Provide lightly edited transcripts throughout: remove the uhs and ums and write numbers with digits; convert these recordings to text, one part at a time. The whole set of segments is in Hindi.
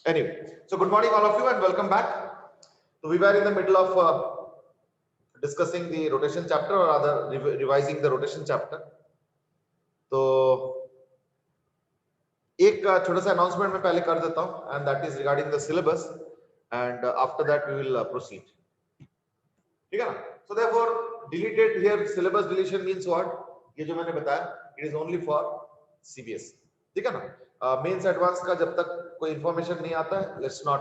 Anyway, so good morning all of you and welcome back. So we were in the middle of discussing the rotation chapter or rather revising the rotation chapter. तो एक छोटा सा announcement मैं पहले कर देता हूँ and that is regarding the syllabus and after that we will proceed. ठीक है ना? So therefore deleted here syllabus deletion means what? ये जो मैंने बताया it is only for CBSE. ठीक है ना? मेंस एडवांस का जब तक कोई इंफॉर्मेशन नहीं आता है let's not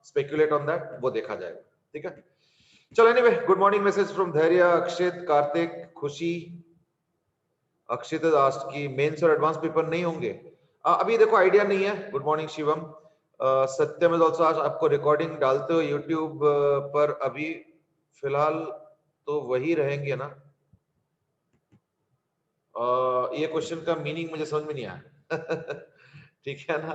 speculate on that, वो देखा जाएगा. ठीक है, चलो. Anyway, good morning message from धैर्य, अक्षित, कार्तिक, खुशी. अक्षित आस्क्ड कि मेंस और एडवांस पेपर नहीं होंगे. अभी देखो आइडिया नहीं है. Good morning Shivam. Satyam is also आज आपको रिकॉर्डिंग डालते हो यूट्यूब पर. अभी फिलहाल तो वही रहेंगे ना. ये क्वेश्चन का मीनिंग मुझे समझ में नहीं आया. ठीक है ना.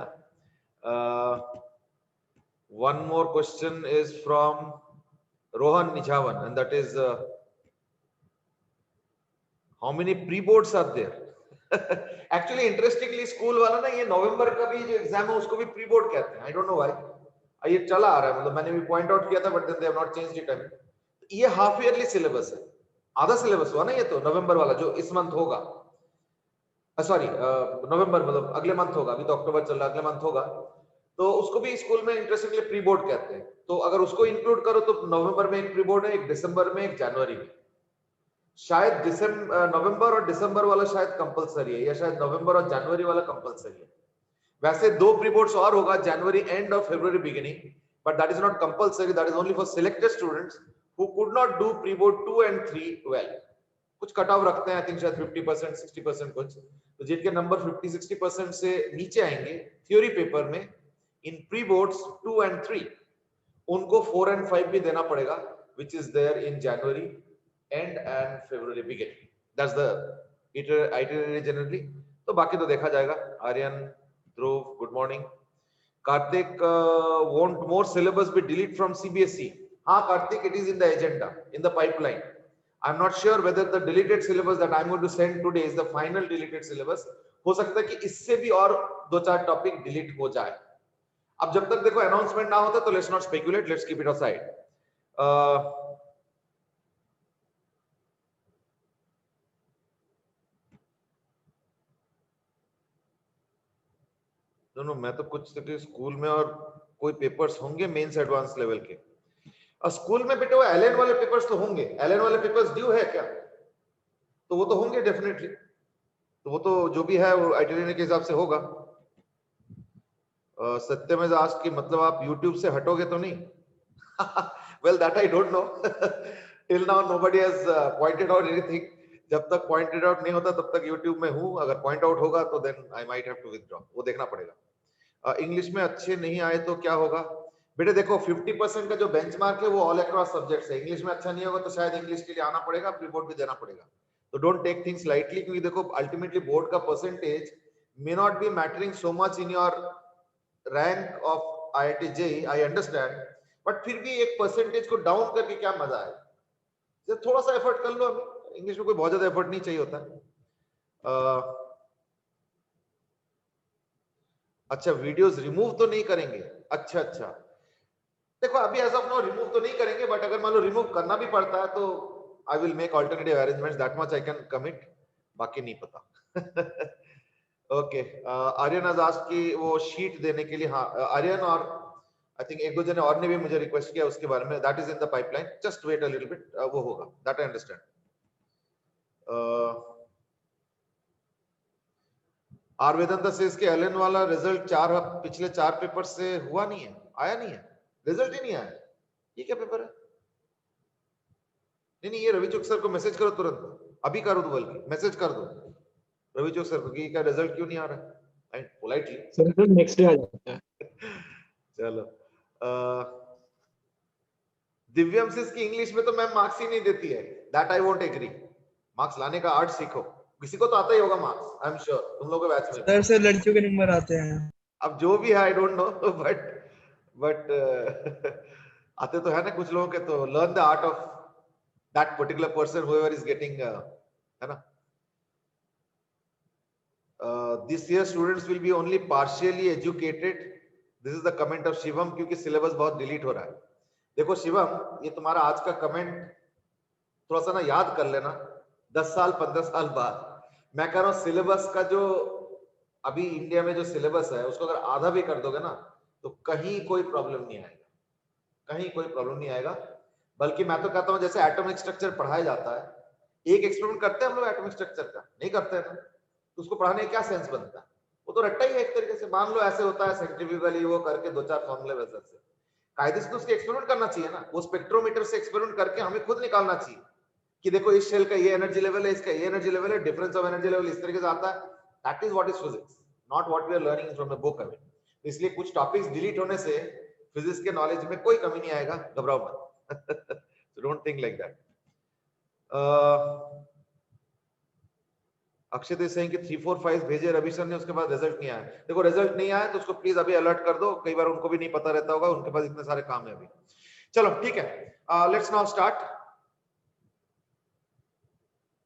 One more question is from Rohan Nijavan and that is how many pre-boards are there? Actually interestingly school वाला ना ये नवंबर का भी जो एग्जाम है उसको भी प्री बोर्ड कहते हैं. I don't know why. ये चला आ रहा है, मतलब मैंने भी पॉइंट आउट किया था but then they have not changed it अभी. ये हाफ ईयरली सिलेबस है. आधा सिलेबस हुआ ना ये तो नवंबर वाला जो इस मंथ होगा. सॉरी नवंबर मतलब अगले मंथ होगा. अभी तो अक्टूबर चल रहा है, अगले मंथ होगा. तो उसको भी स्कूल में इंटरेस्टिंगली प्री बोर्ड कहते हैं. तो अगर उसको इंक्लूड करो तो नवंबर में एक प्री बोर्ड है, एक दिसंबर में, एक जनवरी में. शायद नवंबर और दिसंबर वाला शायद कंपलसरी है या शायद नवंबर और जनवरी वाला कंपलसरी है. वैसे दो प्री बोर्ड्स और होगा, जनवरी एंड और फरवरी beginning, but that is not compulsory. That is only for selected students who could not do pre board 2 and 3 well. कुछ कट ऑफ रखते हैं, आई थिंक शायद 50% 60% कुछ. तो जिनके नंबर 50-60% से नीचे आएंगे थ्योरी पेपर में इन प्री बोर्ड्स 2 and 3, उनको 4 and 5 भी देना पड़ेगा, which is there in January end and February beginning. That's the itinerary generally. तो बाकी तो देखा जाएगा. Aryan, Dhruv, good morning. Kartik, want more syllabus be delete from CBSE? हाँ Kartik, it is in the agenda, in the pipeline. I'm not sure whether the deleted syllabus that I'm going to send today is the final deleted syllabus. हो सकता है कि इससे भी और 2-4 टॉपिक डिलीट हो जाए. अब जब तक देखो अनाउंसमेंट ना होता तो let's not speculate, let's keep it aside. दोनों मैं तो कुछ स्कूल में और कोई पेपर्स होंगे मेंस एडवांस लेवल के. स्कूल में बेटे वो एलएन वाले पेपर्स तो होंगे. एलएन वाले पेपर्स ड्यू है क्या? तो वो तो होंगे डेफिनेटली. तो वो तो जो भी है वो आइटिनरी के हिसाब से होगा. सत्य में आज की मतलब आप YouTube से हटोगे तो नहीं? Well, that I don't know. Till now nobody has pointed out anything. जब तक pointed out नहीं होता तब तक YouTube में हूँ. अगर point out होगा तो then I might have to withdraw. वो देखना पड़ेगा. इंग्लिश में अच्छे नहीं आए तो क्या होगा? बेटे देखो 50% का जो बेंचमार्क है वो ऑल अक्रॉस सब्जेक्ट्स है. इंग्लिश में अच्छा नहीं होगा तो शायद इंग्लिश के लिए आना पड़ेगा, प्री बोर्ड भी देना पड़ेगा. तो डोंट टेक थिंग्स लाइटली, क्योंकि देखो अल्टीमेटली बोर्ड का percentage may not be mattering so much in your rank of IIT JEE, I understand, but फिर भी एक परसेंटेज को डाउन करके क्या मजा है? थोड़ा सा एफर्ट कर लो. अभी इंग्लिश में कोई बहुत ज्यादा एफर्ट नहीं चाहिए होता. अच्छा, वीडियोस रिमूव तो नहीं करेंगे? अच्छा, देखो अभी एज ऑफ नाउ रिमूव तो नहीं करेंगे, बट अगर मान लो रिमूव करना भी पड़ता है तो I will make alternative arrangements. That much I can commit. बाकी नहीं पता. ओके, आर्यन आज आस्क्ड कि वो शीट देने के लिए. हाँ आर्यन, और आई थिंक एक दो जने और ने भी मुझे रिक्वेस्ट किया उसके बारे में. That is in the pipeline. Just wait a little bit, वो होगा. That I understand. R Vedant says K L N वाला रिजल्ट पिछले 4 पेपर से हुआ नहीं है, आया नहीं है, रिजल्ट ही नहीं आया. ये क्या पेपर है? नहीं, ये रविचुक सर को मैसेज करो तुरंत. अभी करो, बल्कि मैसेज कर दो रविचुक सर को कि क्या रिजल्ट क्यों नहीं आ रहा है. And politely sir next day आ जाता है. चलो. दिव्यांशिस की इंग्लिश में तो मैम मार्क्स ही नहीं देती है. That I won't agree. Marks लाने का आर्ट सीखो. किसी को तो आता ही होगा मार्क्स, आई एम श्योर. तुम लोगों के बैच में सर से लड़कियों के नंबर आते हैं. अब जो भी है आई डोंट नो, बट आते तो है ना कुछ लोगों के. तो learn the art of that particular person whoever is getting, है ना. This year students will be only partially educated this is the comment of Shivam, क्योंकि सिलेबस बहुत डिलीट हो रहा है। देखो शिवम, ये तुम्हारा आज का कमेंट थोड़ा सा ना याद कर लेना, 10 साल 15 साल बाद। मैं कह रहा हूँ सिलेबस का जो अभी इंडिया में जो सिलेबस है उसको अगर आधा भी कर दोगे ना तो कहीं कोई प्रॉब्लम नहीं आएगा, कहीं कोई प्रॉब्लम नहीं आएगा। बल्कि मैं तो कहता हूँ जैसे एटॉमिक स्ट्रक्चर पढ़ाया जाता है, एक एक्सपेरिमेंट करते हैं हम लोग एटॉमिक स्ट्रक्चर का, नहीं करते हैं ना, तो उसको पढ़ाने का क्या सेंस बनता है? वो तो रट्टा ही है एक तरीके से। मान लो ऐसे होता है सेंट्रीफ्यूगली वो करके 2-4 फॉर्मूले वैसे से, कायदे से तो उसके एक्सपेरिमेंट करना चाहिए ना, वो स्पेक्ट्रोमीटर से एक्सपेरिमेंट करके हमें खुद निकालना चाहिए कि देखो इस शेल का ये एनर्जी लेवल है, इसका ये एनर्जी लेवल है, डिफरेंस ऑफ एनर्जी लेवल इस तरीके से आता है। That is what is physics, not what we are learning from the book. अभी इसलिए कुछ टॉपिक्स डिलीट होने से फिजिक्स के नॉलेज में कोई कमी नहीं आएगा, घबराओ मत। Don't think like that. Akshay is saying कि 3 4 5 भेजे रवि सर ने, उसके बाद रिजल्ट नहीं आया। देखो रिजल्ट नहीं आया तो उसको प्लीज अभी अलर्ट कर दो, कई बार उनको भी नहीं पता रहता होगा, उनके पास इतने सारे काम है अभी। चलो ठीक है, लेट्स नाउ स्टार्ट।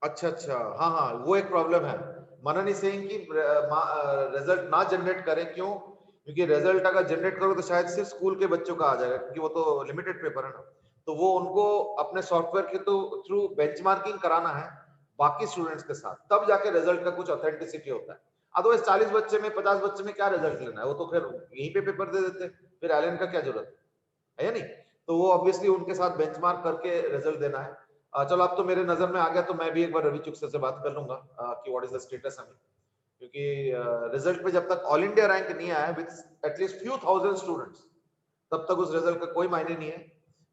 अच्छा, हाँ हाँ, वो एक प्रॉब्लम है। मनन इज सेइंग कि रिजल्ट ना जनरेट करें, क्यों? क्योंकि रिजल्ट अगर जनरेट करो तो शायद सिर्फ स्कूल के बच्चों का आ जाएगा, क्योंकि वो तो लिमिटेड पेपर है ना, तो वो उनको अपने सॉफ्टवेयर के तो थ्रू बेंचमार्किंग कराना है बाकी स्टूडेंट्स के साथ, तब जाके रिजल्ट का कुछ ऑथेंटिसिटी होता है। अदरवाइज 40 बच्चे में 50 बच्चे में क्या रिजल्ट लेना है, वो तो फिर यहीं पे पेपर दे देते, फिर एलन का क्या जरूरत है या नहीं? तो वो ऑब्वियसली उनके साथ बेंचमार्क करके रिजल्ट देना है। चलो अब तो मेरे नजर में आ गया, तो मैं भी एक बार रवि चुक से बात कर लूंगा कि व्हाट इज द स्टेटस हमें, क्योंकि रिजल्ट में जब तक ऑल इंडिया रैंक नहीं आया with at least few thousand students, तब तक उस रिजल्ट का कोई मायने नहीं है,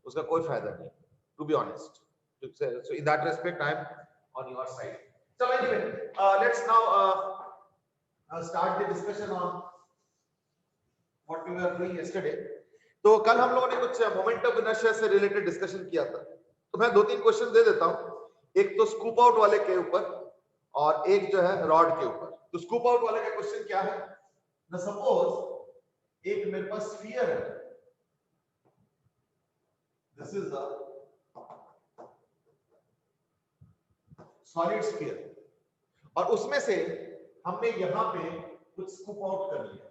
उसका कोई फायदा नहीं, to be honest. So in that respect I am on your side. चलो anyway, let's now start the discussion on what we were doing yesterday. तो कल हम लोगों ने कुछ मोमेंट ऑफ इनर्शिया से रिलेटेड डिस्कशन किया था, तो मैं 2-3 क्वेश्चन दे देता हूं, एक तो स्कूप आउट वाले के ऊपर और एक जो है रॉड के ऊपर। तो स्कूप आउट वाले का क्वेश्चन क्या है ना, सपोज एक मेरे पास स्फीयर है, this is the solid sphere, और उसमें से हमने यहां पे कुछ स्कूप आउट कर लिया,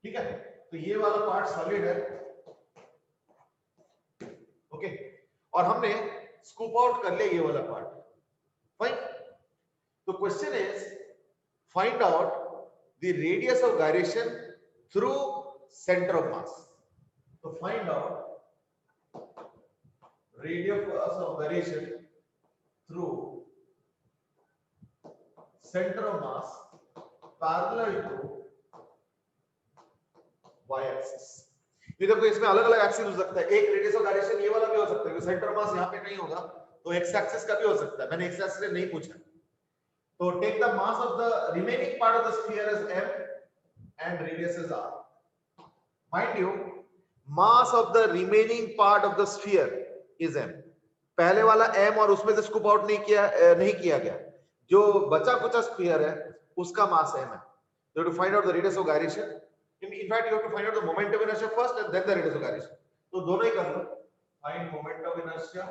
ठीक है? तो ये वाला पार्ट सॉलिड है, ओके, और हमने स्कूप आउट कर लिया ये वाला पार्ट, फाइन। तो question is find out the radius of gyration through centre of mass. तो find out radius of gyration through centre of mass parallel to y axis. ये देखो इसमें अलग अलग एक्सिस हो सकता है, एक रेडियस ऑफ गायरेशन ये वाला भी हो सकता है, सेंटर ऑफ मास यहाँ पे कहीं होगा, तो एक्स एक्सिस का भी हो सकता है, मैंने एक्स एक्सिस से नहीं पूछा। तो take the mass of the remaining part of the sphere is m and radius is r. Mind you, mass of the remaining part of the sphere is m. पहले वाला m और उसमें से स्कूप आउट नहीं किया गया, जो बचा कुचा स्फीयर है उसका मास m है। You have to find out the radius of gyration. In fact, you have to find out the moment of inertia first and then the radius of gyration. तो दोनों ही कर लो, find moment of inertia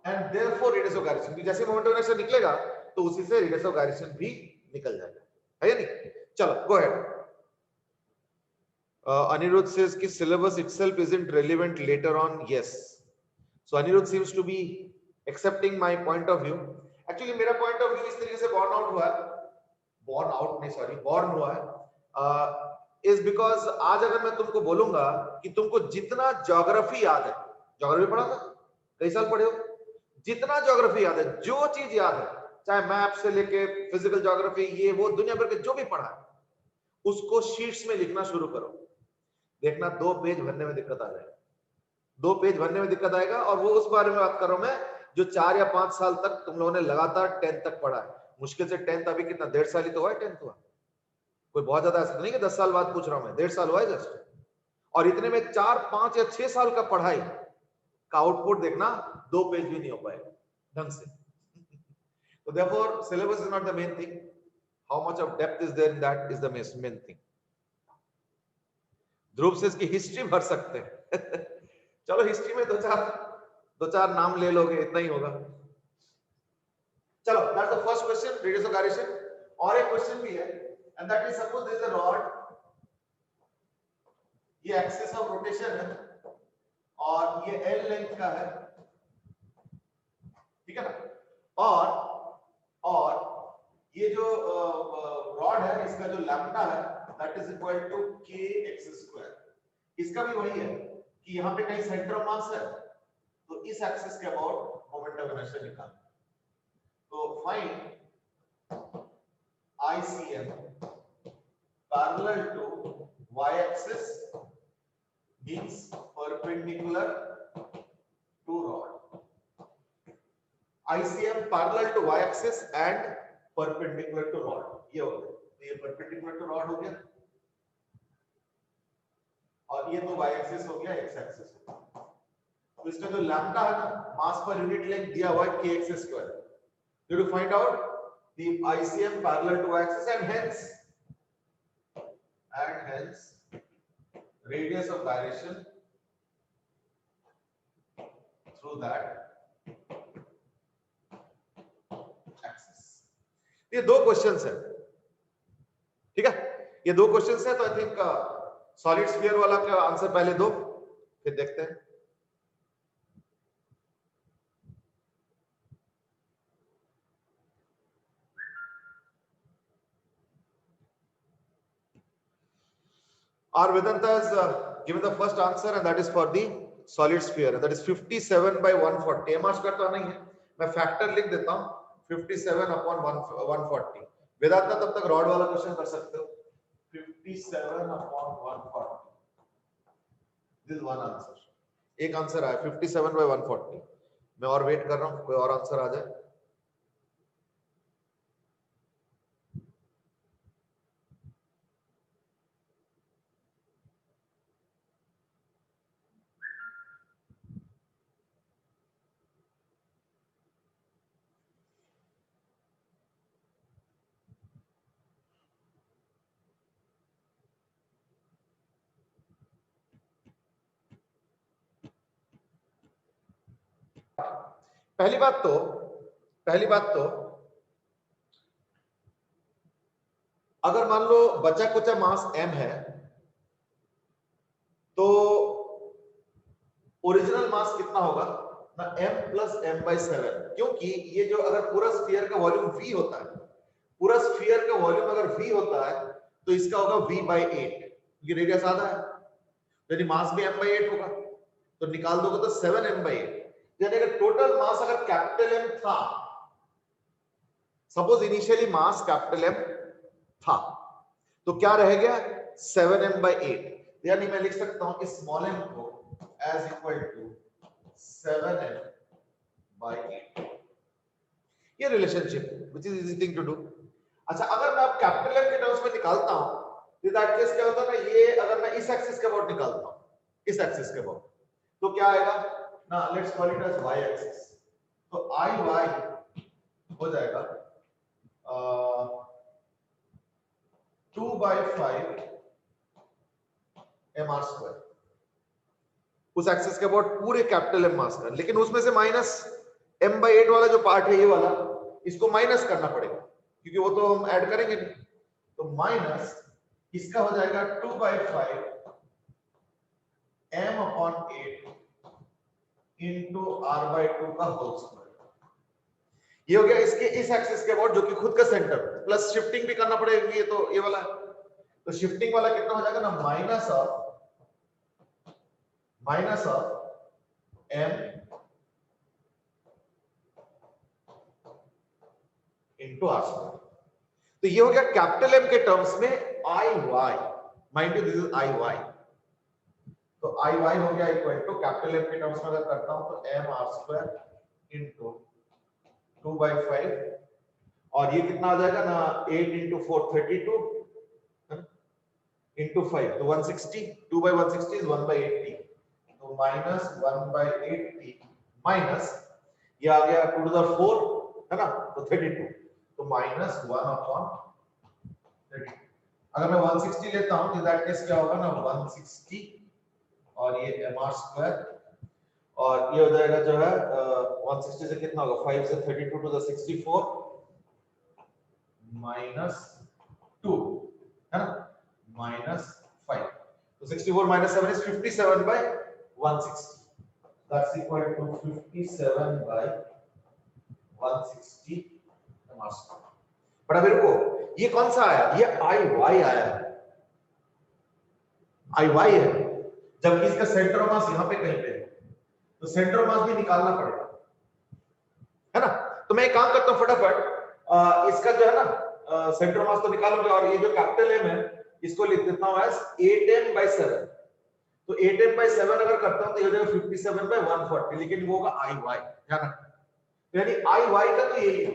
and therefore radius of gyration. जैसे moment of inertia निकलेगा तो उसी से radius of gyration भी निकल जाएगा, है या नहीं? चलो go ahead. Anirudh says कि syllabus itself isn't relevant later on. Yes. So Anirudh seems to be accepting my point of view. Actually मेरा point of view इस तरीके से born out हुआ है is because आज अगर मैं तुमको बोलूंगा कि तुमको जितना ज्योग्राफी याद है, ज्योग्राफी पढ़ा था, कई साल पढ़े हो, जितना ज्योग्राफी याद है, जो चीज याद है, चाहे मैप से लेके फिजिकल ज्योग्राफी, ये वो दुनिया भर के जो भी पढ़ा है, उसको शीट्स में लिखना शुरू करो। देखना 2 पेज भरने में दिक्कत आ जाएगा, 2 पेज भरने में दिक्कत आएगा। और वो उस बारे में बात कर रहा हूं मैं जो 4 या 5 साल तक तुम लोगों ने लगातार 10th तक पढ़ा है। मुश्किल से 10th अभी कितना 1.5 साल ही तो हुआ है 10th हुआ, कोई बहुत ज्यादा ऐसा नहीं कि 10 साल बाद पूछ रहा हूं मैं, 1.5 साल हुआ है जस्ट। और इतने में 4 5 या 6 साल का पढ़ाई का आउटपुट देखना 2 पेज भी नहीं हो पाएगा ढंग से। तो therefore syllabus is not the main thing, how much of depth is there in that is the main thing. ध्रुव से इसकी हिस्ट्री भर सकते हैं। चलो हिस्ट्री में दो चार नाम ले लोगे, इतना ही होगा। चलो that's the first question, radius of gyration. और एक क्वेश्चन भी है, and that is suppose there is a rod, ये एक्सिस ऑफ रोटेशन है और ये L लेंथ का है, ठीक है ना, और ये जो रॉड है इसका जो लैम्डा है that is equal to kx²। इसका भी वही है कि यहाँ पे कहीं सेंटर ऑफ मास है, तो इस एक्सिस के अबाउट मोमेंट ऑफ इनर्शिया निकाल। तो find ICM parallel to y-axis means perpendicular to rod. ICM parallel to y-axis and perpendicular to rod. ये हो गया, तो ये perpendicular to rod हो गया और ये तो y-axis हो गया, x-axis हो गया। तो इसका जो लैम्डा है ना, मास पर यूनिट लेंथ दिया हुआ है kx²। You have to find out the ICM parallel to y-axis and hence radius of gyration through that axis। ये दो क्वेश्चंस हैं, ठीक है, ये दो क्वेश्चंस हैं। तो आई थिंक सॉलिड स्फीयर वाला का आंसर पहले दो, फिर देखते हैं। R Vedanta has given the first answer and that is for the solid sphere, and that is 57/140। MR square तो नहीं है, मैं फैक्टर लिख देता हूं 57/140। वेदांता तब तक रॉड वाला क्वेश्चन कर सकते हो। 57/140, दिस इज वन आंसर। एक आंसर आया 57/140। मैं और वेट कर रहा हूं कोई और आंसर आ जाए। पहली बात तो अगर मान लो बचा कुचा मास m है तो ओरिजिनल मास कितना होगा ना, m प्लस m/7। क्योंकि ये जो अगर पूरा स्फीयर का वॉल्यूम v होता है, पूरा स्फीयर का वॉल्यूम अगर v होता है तो इसका होगा v/8, ये रेडियस आधा है, यानी मास भी m/8 होगा। तो निकाल दोगे तो 7m/8, यानी अगर टोटल मास अगर कैपिटल M था, suppose initially mass capital M था, तो क्या रह गया 7m/8। यानी मैं लिख सकता हूं कि स्मॉल m को एज इक्वल टू 7m/8। ये relationship which is easy thing to do. अच्छा, अगर मैं अब कैपिटल M के टर्म्स में निकालता हूं तो दैट केस क्या होता है ना, ये अगर मैं इस एक्सिस के अबाउट निकालता हूं, इस एक्सिस के अबाउट, तो क्या आएगा ना, let's call it as y axis. तो IY हो जाएगा 2/5 mr², उस एक्सिस के अबाउट पूरे कैपिटल M मास का। लेकिन उसमें से माइनस m/8 वाला जो पार्ट है, ये वाला, इसको माइनस करना पड़ेगा क्योंकि वो तो हम ऐड करेंगे नहीं। तो माइनस इसका हो जाएगा 2/5 m/8 into r/2 का होल स्क्वायर। ये हो गया इसके इस एक्सिस के अबाउट, जो कि खुद का सेंटर, प्लस शिफ्टिंग भी करना पड़ेगा, ये तो ये वाला है। तो शिफ्टिंग वाला कितना हो जाएगा ना, minus of m into r²। तो ये हो गया कैपिटल M के टर्म्स में IY, mind you this is IY। तो IY हो गया इक्वल टू कैपिटल M के टर्म्स में अगर करता हूं तो mr² into 2/5, और ये कितना आ जाएगा ना, 8 into 4 32 into 5 तो 160, 2/160 is 1/80, तो माइनस 1/80 माइनस ये आ गया 2 to the 4 है ना, तो 32, तो माइनस 1/32। अगर मैं 160 लेता हूं तो दैट केस क्या होगा ना, 160 और ये mr², और ये हो जाएगा जो है 160 से कितना होगा, 5 से 32 to the 64 -2 है ना, -5. तो 64 - 7 is 57 by 160. That's equal to 57 by 160 mass. But अभी रुको, ये कौन सा आया? ये IY आया है, IY है, जबकि इसका सेंटर ऑफ मास यहाँ पे कहीं पे है, तो सेंटर ऑफ मास भी निकालना पड़ेगा, है ना। तो मैं एक काम करता हूँ फटाफट, इसका जो है ना सेंटर ऑफ मास तो निकालोगे, और ये जो कैपिटल M है इसको लिख देता हूँ एज 8m/7. तो 8m/7 अगर करता हूँ तो ये हो जाएगा 57/140, लेकिन वो होगा IY, ध्यान रखना। यानी IY का तो यही है,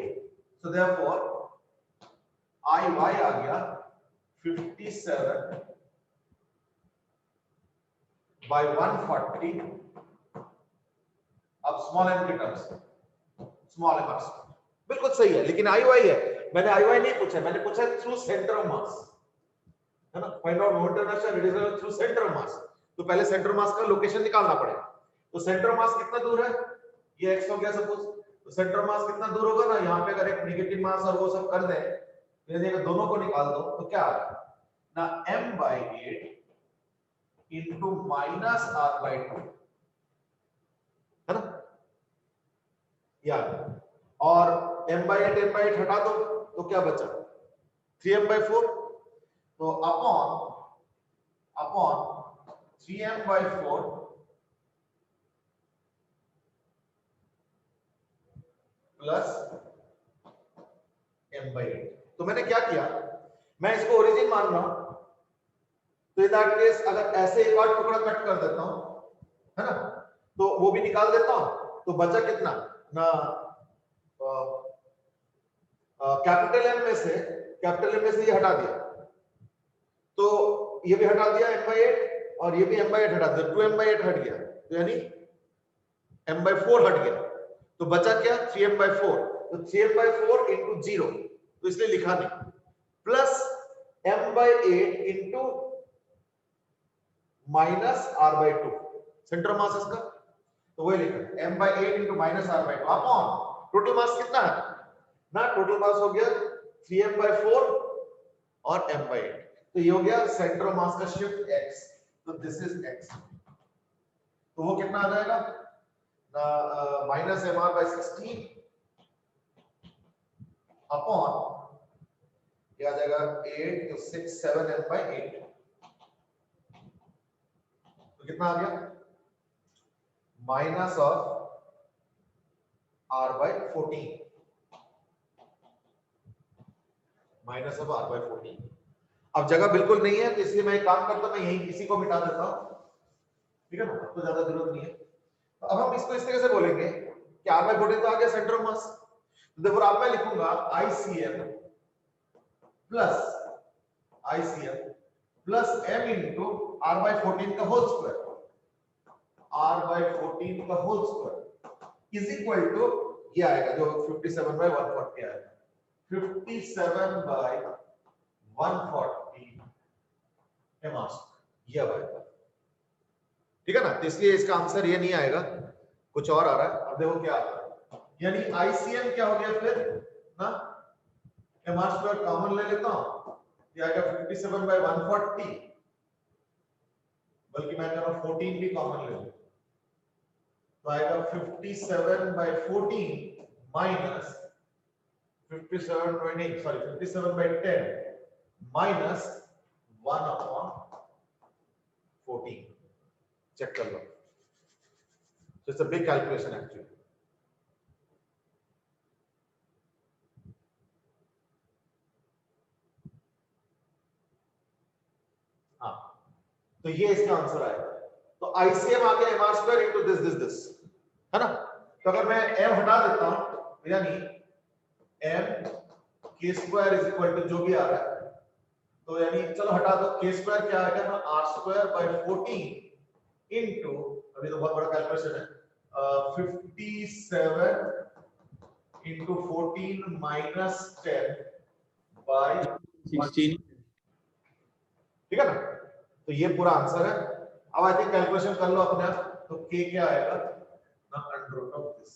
सो देयरफॉर IY आ गया 57/140. अब स्मॉल m के टर्म्स, स्मॉल m बिल्कुल सही है, लेकिन IY है, मैंने IY नहीं पूछा, मैंने पूछा थ्रू सेंटर ऑफ मास, है ना। Find out moment of inertia radius through centre of mass, तो पहले सेंटर ऑफ मास का लोकेशन निकालना पड़ेगा। तो सेंटर ऑफ मास कितना दूर है, ये x हो गया सपोज, तो सेंटर ऑफ मास कितना दूर होगा ना, यहाँ पे अगर एक नेगेटिव मास और वो सब कर दें, यदि अगर दोनों को निकाल दो तो क्या आ रहा ना, m/8 into -r/2, है ना, यार, और m/8 हटा दो तो क्या बचा, 3m/4, तो अपॉन 3m/4 प्लस m/8। तो मैंने क्या किया, मैं इसको ओरिजिन मान रहा हूं, तो इन दैट केस अगर ऐसे एक और टुकड़ा कट कर देता हूं, है ना, तो वो भी निकाल देता हूं, तो बचा कितना ना, कैपिटल M में से ये हटा दिया, तो ये भी हटा दिया m/8, और ये भी m/8 हटा दिया, 2m/8 हट गया, तो यानी m/4 हट गया, तो बचा क्या, 3m/4, तो 3m/4 into 0, तो इसलिए लिखा नहीं, plus m/8 into -r/2, centre of मास इसका, तो वही लिखा m/8 into -r/2 upon total mass कितना है ना, टोटल मास हो गया 3m/4 और m/8, तो ये हो गया सेंटर ऑफ मास का शिफ्ट x, तो दिस इज x, तो वो कितना आ जाएगा ना, -mr/16 अपॉन ये आ जाएगा 8 तो 6 7 m/8, तो कितना आ गया, minus of r/14, minus of r/14। अब जगह बिल्कुल नहीं है, तो इसलिए मैं एक काम करता हूं, मैं यही इसी को मिटा देता हूं, ठीक है ना, तो ज्यादा जरूरत नहीं है। तो अब हम इसको इस तरह से बोलेंगे कि r/14 तो आ गया सेंटर ऑफ मास, तो देखो अब मैं लिखूंगा ICM plus m into r/14 का होल स्क्वायर, r/14 का whole square is equal to ये आएगा जो 57/140 आएगा, 57/140 मास, ये आएगा, ठीक है ना। तो इसलिए इसका आंसर ये नहीं आएगा, कुछ और आ रहा है। अब देखो क्या आ रहा है, यानी ICM क्या हो गया फिर ना, m² कॉमन ले लेता हूं, ये आएगा 57/140, बल्कि मैं कह रहा हूं 14 भी कॉमन ले लूं, तो आएगा 57/14 माइनस 57/10 माइनस 1/14, चेक कर लो, so it's a big calculation actually। हाँ, तो ये इसका आंसर आएगा। तो ICM आ गया mr² into this, है ना। तो अगर मैं m हटा देता हूं, यानी m k² is equal to जो भी आ रहा है, तो यानी चलो हटा दो, k² क्या आ गया ना, r²/14 into, अभी तो बहुत बड़ा कैलकुलेशन है, 57 into 14 minus 10 by 16, ठीक है ना। तो ये पूरा आंसर है। अब आई थिंक कैलकुलेशन कर लो अपने आप, तो k क्या आएगा ना, √of this।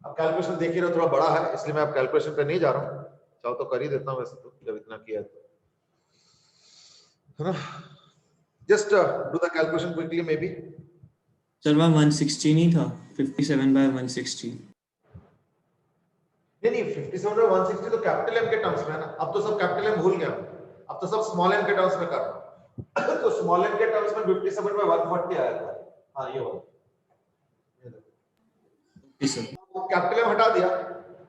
अब कैलकुलेशन देख ही रहो, थोड़ा बड़ा है, इसलिए मैं अब कैलकुलेशन पे नहीं जा रहा हूं। चाहो तो कर ही देता हूँ वैसे तो, जब इतना किया है तो, है ना। Just do the calculation quickly may be. Sir वहाँ 160 नहीं था, 57/160। नहीं 57 और 160 तो कैपिटल एम के टर्म्स में है ना। अब तो सब कैपिटल एम भूल गया, अब तो सब स्मॉल एम के टर्म्स में कर रहा हूं। तो स्मॉल एम के टर्म्स में 57/140 आया था। हाँ ये वाला कैपिटल एम हटा दिया,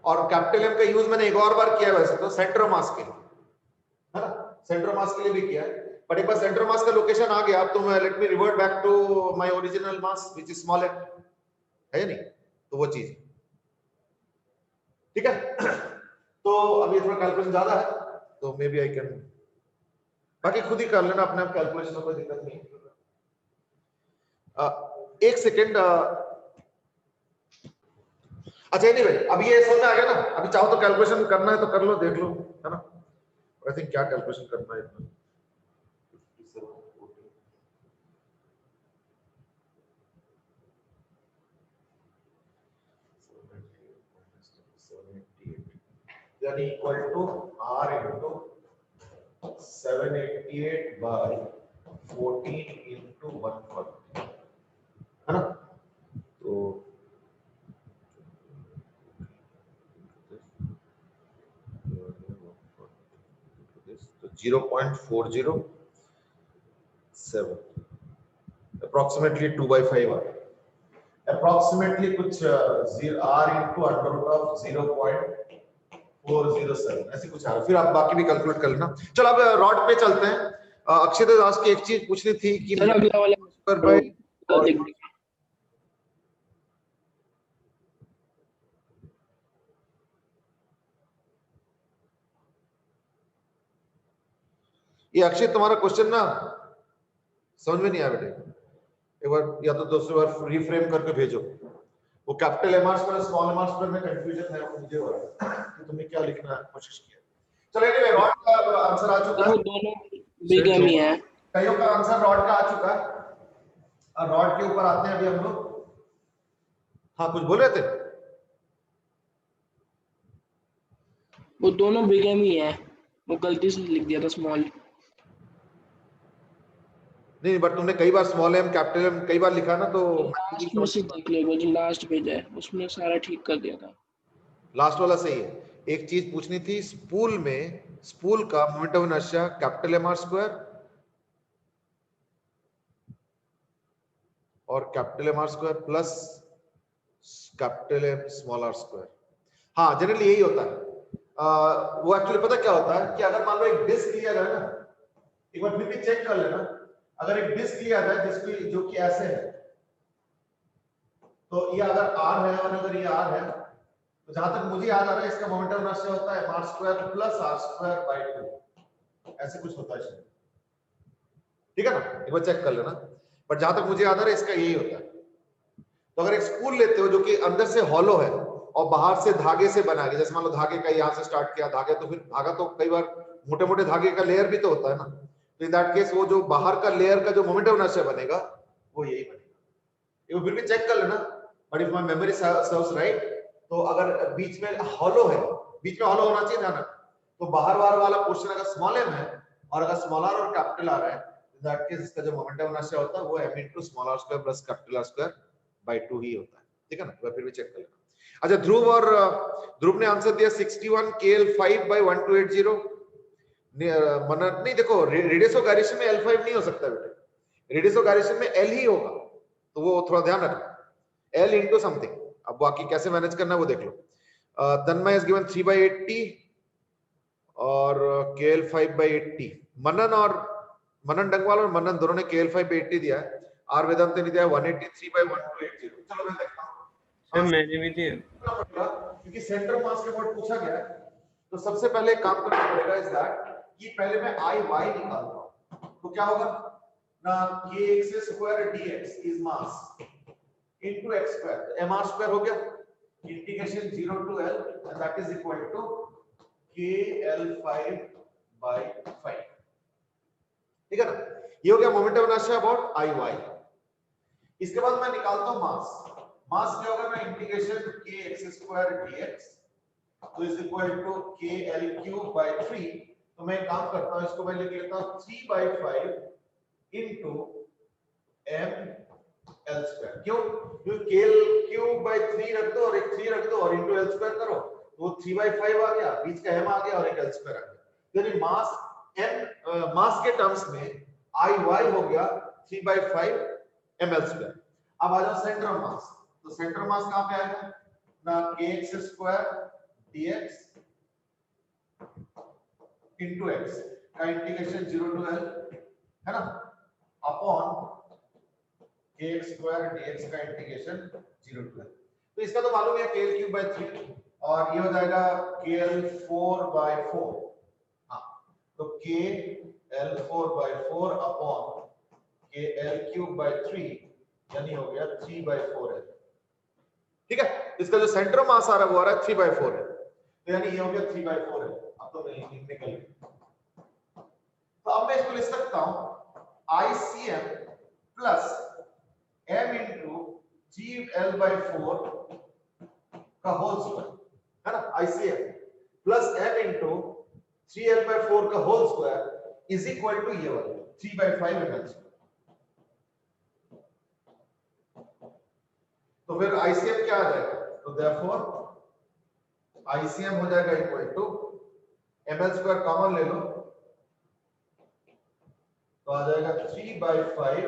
और कैपिटल एम का यूज मैंने एक और बार किया है वैसे तो, सेंटर ऑफ मास के लिए, है ना, सेंटर ऑफ मास के लिए भी किया है। बट एक बार सेंटर ऑफ मास का लोकेशन आ गया तो मैं let me revert back to my original mass which is small M, है नहीं, तो वो चीज ठीक है। तो अभी थोड़ा कैलकुलेशन ज्यादा है तो मे बी आई कैन, बाकी खुद ही कर लेना अपने आप कैलकुलेशन में, कोई दिक्कत नहीं। एक सेकेंड, अच्छा एनीवे अभी ये समझ में आ गया ना। अभी चाहो तो कैलकुलेशन करना है तो कर लो, देख लो, है ना। आई थिंक क्या कैलकुलेशन करना है इतना, 788 यानी equal to r into 788/14 into 140, है ना। तो तो 0.407 अप्रोक्सीमेटली 2/5 आ, अप्रोक्सीमेटली कुछ r into under root of 0.407 ऐसे कुछ आ रहा। फिर आप बाकी भी कैलकुलेट कर लेना। चलो अब रॉड पे चलते हैं। अक्षय दास की एक चीज पूछनी थी कि अगला वाला ये अक्षय तुम्हारा क्वेश्चन ना समझ में नहीं आया बेटे, एक बार या तो दूसरी बार रिफ्रेम करके भेजो। वो capital M R square small M R square में कंफ्यूजन है मुझे हो रहा है कि तुम्हें क्या लिखना कोशिश किया। चलो एनीवे रॉड का आंसर आ चुका है, दोनों बिग एम ही है। कईयों का आंसर रॉड का आ चुका है। और रॉड के ऊपर आते हैं अभी हम लोग। हाँ कुछ बोल रहे थे? वो दोनों बिग एम ही है, वो गलती से लिख दिया था स्मॉल। नहीं बट तुमने कई बार स्मॉल एम कैपिटल एम कई बार लिखा ना, तो लास्ट में से देख लो, वो जो लास्ट पेज है उसमें सारा ठीक कर दिया था। लास्ट वाला सही है। एक चीज पूछनी थी, स्पूल में स्पूल का moment of inertia capital M R square और capital M R square plus capital M small R square. हाँ जनरली यही होता है। वो एक्चुअली पता क्या होता है कि अगर मान लो एक डिस्क लिया जाए ना, एक बार फिर भी चेक कर लेना, अगर एक डिस्क लिया जाए जिसकी जो कि ऐसे है, तो ये अगर r है और अगर ये r है, तो जहां तक मुझे याद आ रहा है इसका मोमेंट ऑफ इनर्शिया होता है mr square plus r square by 2, ऐसे कुछ होता है शायद, ठीक है ना, एक बार चेक कर लेना। बट जहां तक मुझे याद आ रहा है इसका यही होता है। तो अगर एक स्पूल लेते हो जो कि अंदर से हॉलो है और बाहर से धागे से बना है, जैसे मान लो धागे का यहाँ से स्टार्ट किया धागे, तो फिर धागा तो कई बार मोटे मोटे धागे का लेयर भी तो होता है ना, तो इन दैट केस वो जो बाहर का लेयर का जो मोमेंट ऑफ इनर्शिया बनेगा वो यही बनेगा। फिर भी चेक कर लेना। But if my memory serves right, तो अगर बीच में हॉलो है, बीच में हॉलो होना चाहिए ध्यान रखना, तो बाहर वाला पोर्शन अगर स्मॉल एम है और अगर स्मॉल आर और कैपिटल आर है, इन दैट केस इसका जो मोमेंट ऑफ इनर्शिया होता है वो m into small R square plus capital R square by 2 ही होता है, ठीक है ना। फिर भी चेक कर लेना। अच्छा ध्रुव ने आंसर दिया 61 KL5/1280। मनन नहीं, देखो रेडियस ऑफ गायरेशन में L5 नहीं हो सकता बेटे, रेडियस ऑफ गायरेशन में L ही होगा, तो वो थोड़ा ध्यान रखना, L इनटू समथिंग। अब बाकी कैसे मैनेज करना है वो देख लो। तन्मय इज गिवन 3/80 और KL5/80। मनन डंगवाल और मनन दोनों ने KL5/80 दिया है, आर वेदांत ने दिया 183/1280। चलो मैं देखता हूं सर मैंने भी दिया, क्योंकि सेंटर मास के ऊपर पूछा गया है, तो सबसे पहले काम करना पड़ेगा इज दैट कि पहले मैं i y निकालता हूं, तो क्या होगा ना, kx² dx is mass into x square, तो mr स्क्वायर हो गया, integration 0 to l and that is equal to KL5/5, ठीक है ना। ये हो गया moment of inertia about i y। इसके बाद मैं निकालता हूं मास क्या होगा, मैं इंटीग्रेशन kx² dx तो इज इक्वल टू के एल क्यूब बाय 3। तो मैं एक काम करता हूं, इसको मैं लिख लेता हूं 3/5 इनटू एम एल स्क्वायर। क्यों? क्योंकि के एल क्यूब बाय 3 रख दो और एक 3 रख दो और इनटू एल स्क्वायर करो, तो 3/5 आ गया, बीच का एम आ गया और एक एल स्क्वायर आ गया। यानी मास एम, मास के टर्म्स में आई वाई हो गया 3/5 एम एल स्क्वायर। अब आ जाओ सेंटर ऑफ मास। तो सेंटर मास कहां पे आएगा ना, kx square dx into x का इंटीग्रेशन 0 टू l है ना, अपॉन kx स्क्वायर dx का इंटीग्रेशन 0 टू l। तो इसका तो मालूम है kl क्यूब बाय 3 और ये हो जाएगा kl 4/4। हाँ, तो kl 4/4 upon kl cube by 3 यानी हो गया 3/4 l। ठीक है, इसका जो सेंटर ऑफ मास आ रहा है वो आ रहा है 3/4 है, तो यानी ये हो गया 3/4 है। अब तो नहीं निकल गया, तो अब मैं इसको लिख सकता हूं ICM plus m into GL/4 का होल स्क्वायर, है ना। ICM plus m into 3L/4 का whole square is equal to ये वाला 3/5 ml। तो फिर ICM क्या आ जाएगा, तो देयरफॉर ICM हो जाएगा equal to ml square common ले लो तो आ जाएगा 3/5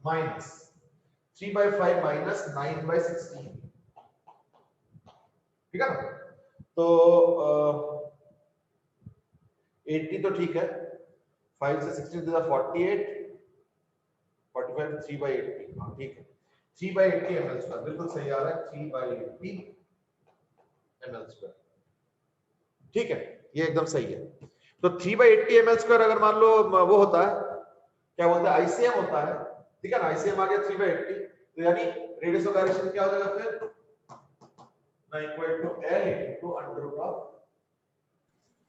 माइनस 3/5 माइनस 9/16। ठीक है ना, तो 80 तो ठीक है, 5 से 16 to the 48 45 3/80। हाँ ठीक है, 3/80 ml स्क्वायर बिल्कुल सही आ रहा है, 3/80 ml स्क्वायर। ठीक है, ये एकदम सही है। तो 3/80 ml स्क्वायर अगर मान लो वो होता है, क्या बोलते हैं, ICM होता है। ठीक है ना, ICM आ गया 3/80, तो यानी रेडियस ऑफ गायरेशन क्या हो जाएगा फिर ना, equal to L into under root of,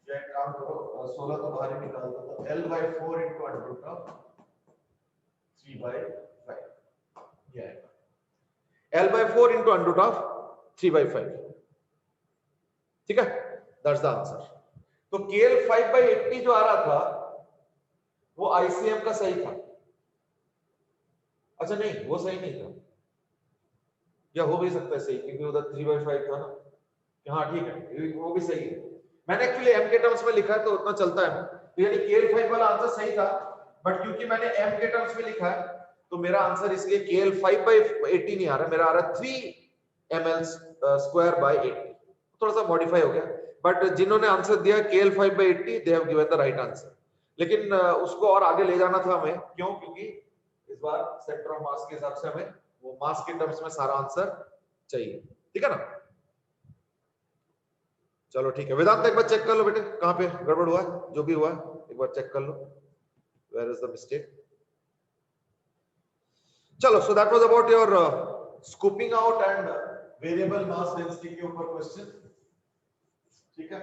ये काम करो 16 तो बाहर ही निकाल दो, तो L/4 into under root of 3/5 ये आएगा L/4 into under root of 3/5। ठीक है, दैट्स द आंसर। तो KL 5/80 जो आ रहा था वो ICM का सही था। अच्छा नहीं, वो सही नहीं था, या हो भी सकता है सही, क्योंकि उधर 3/5 था ना। हाँ ठीक है, वो भी सही है। मैंने एक्चुअली m के टर्म्स में लिखा है तो उतना चलता है, तो यानी KL 5 वाला आंसर सही था, बट क्योंकि मैंने m के टर्म्स में लिखा है तो मेरा आंसर इसलिए KL 5/80 नहीं आ रहा, मेरा आ रहा 3 ml स्क्वायर बाय 80। थोड़ा सा मॉडिफाई हो गया, बट जिन्होंने आंसर दिया KL 5/80 they have given the right answer. लेकिन उसको और आगे ले जाना था हमें, क्यों? क्योंकि इस बार सेंटर ऑफ मास के हिसाब से हमें वो मास के टर्म्स में सारा आंसर चाहिए। ठीक है ना, चलो ठीक है। वेदांत एक बार चेक कर लो बेटे, कहां पे गड़बड़ हुआ है, जो भी हुआ है एक बार चेक कर लो, वेयर इज द मिस्टेक। चलो, so that was about your scooping out and variable mass density के ऊपर क्वेश्चन। ठीक है,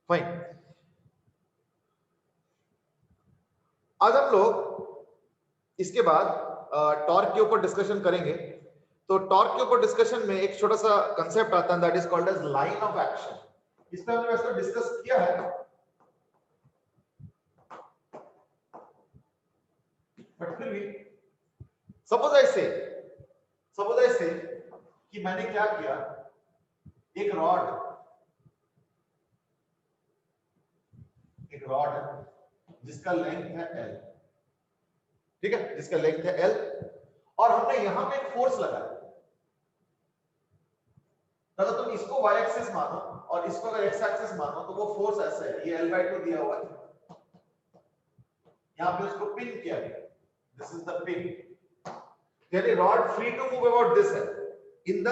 फाइन। आज हम लोग इसके बाद टॉर्क के ऊपर डिस्कशन करेंगे। तो टॉर्क के ऊपर डिस्कशन में एक छोटा सा कंसेप्ट आता है, that is called as line of action. इसमें हमने वैसे डिस्कस किया है, बट फिर भी सपोज ऐसे कि मैंने क्या किया, एक रॉड है जिसका लेंथ है L, ठीक है, जिसका लेंथ है L, और हमने यहां पे एक फोर्स लगाया। अगर तुम इसको y एक्सिस मानो और इसको अगर x एक्सिस मानो तो वो फोर्स ऐसा है, ये L/2 दिया हुआ है, यहां पे उसको पिन किया गया, दिस इज द पिन, यानी rod free to move about this है इन द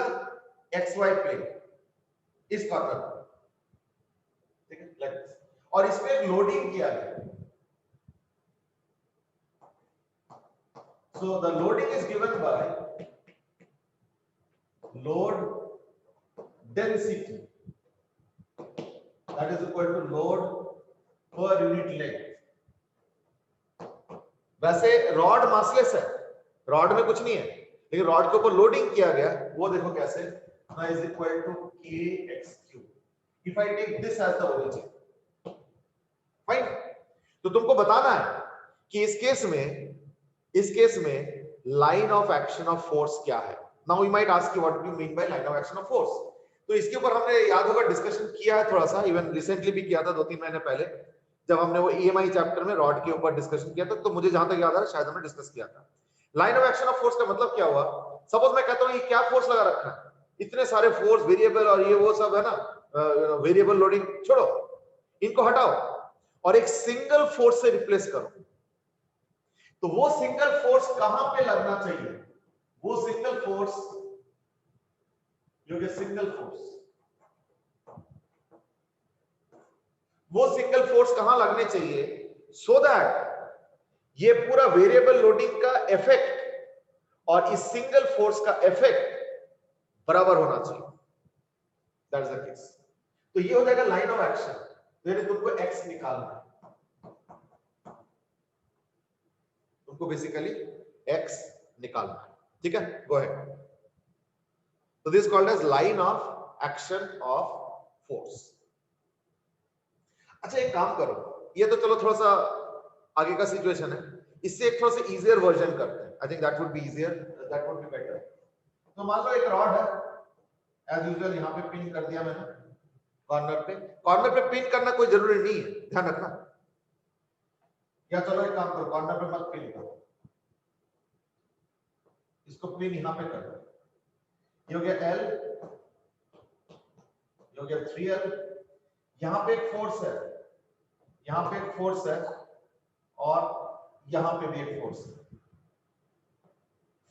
xy प्लेन, इस कॉर्नर पर, ठीक है, लाइक दिस, और इस पे एक लोडिंग किया गया, So the loading is given by load density, that is equal to load per unit length. वैसे रॉड मासलेस है, रॉड में कुछ नहीं है, लेकिन रॉड के ऊपर लोडिंग किया गया, वो देखो कैसे, ना is equal to kx3 if I take this as the origin. Fine, तो तुमको बताना है कि इस केस में line of action of force क्या है. Now you might ask what do you mean by line of action of force. तो इसके ऊपर हमने याद होगा डिस्कशन किया है थोड़ा सा, इवन रिसेंटली भी किया था 2-3 महीने पहले जब हमने वो ईएमआई चैप्टर में रॉड के ऊपर डिस्कशन किया था. तो मुझे जहां तक याद आ रहा है शायद हमने डिस्कस किया था. Line of action of force का मतलब क्या हुआ, सपोज मैं कहता हूं ये क्या फोर्स लगा रखा है, इतने सारे फोर्स वेरिएबल और ये वो सब है ना, वेरिएबल लोडिंग छोड़ो, इनको हटाओ और एक सिंगल फोर्स से रिप्लेस करो. तो वो सिंगल फोर्स कहां पे लगना चाहिए, वो सिंगल फोर्स वो सिंगल फोर्स कहां लगने चाहिए, सो दैट ये पूरा वेरिएबल लोडिंग का इफेक्ट और इस सिंगल फोर्स का इफेक्ट बराबर होना चाहिए. That is the case. तो ये हो जाएगा लाइन ऑफ एक्शन. फिर तुमको x निकालना है, तुमको बेसिकली x निकालना है. ठीक है, go ahead. So this is called as line of action of force. अच्छा एक काम करो, ये तो चलो थोड़ा सा आगे का सिचुएशन है, इससे एक थोड़ा सा इजियर वर्जन करते हैं. I think that would be easier, that would be better. तो मान लो एक रॉड है, एज यूजुअल यहां पे पिन कर दिया मैंने कॉर्नर पे पिन करना कोई जरूरी नहीं है, ध्यान रखना. या चलो एक काम करो, कॉर्नर पे मत पिन करो, इसको पिन यहां पे कर दो. ये हो गया L, ये हो गया 3L. यहां पे एक फोर्स है, यहां पे एक फोर्स है और यहां पे भी एक फोर्स है.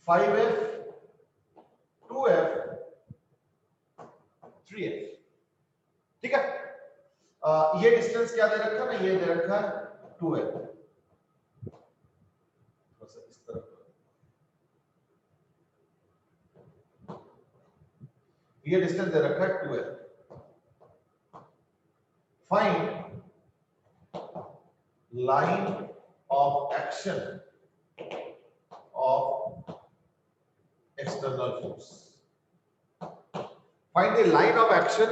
5F, 2F, 3F. ठीक है, ये डिस्टेंस क्या दे रखा है ना, ये दे रखा है 2L. इस तरफ ये डिस्टेंस दे रखा है 2L. Find line of action of external force. Find the line of action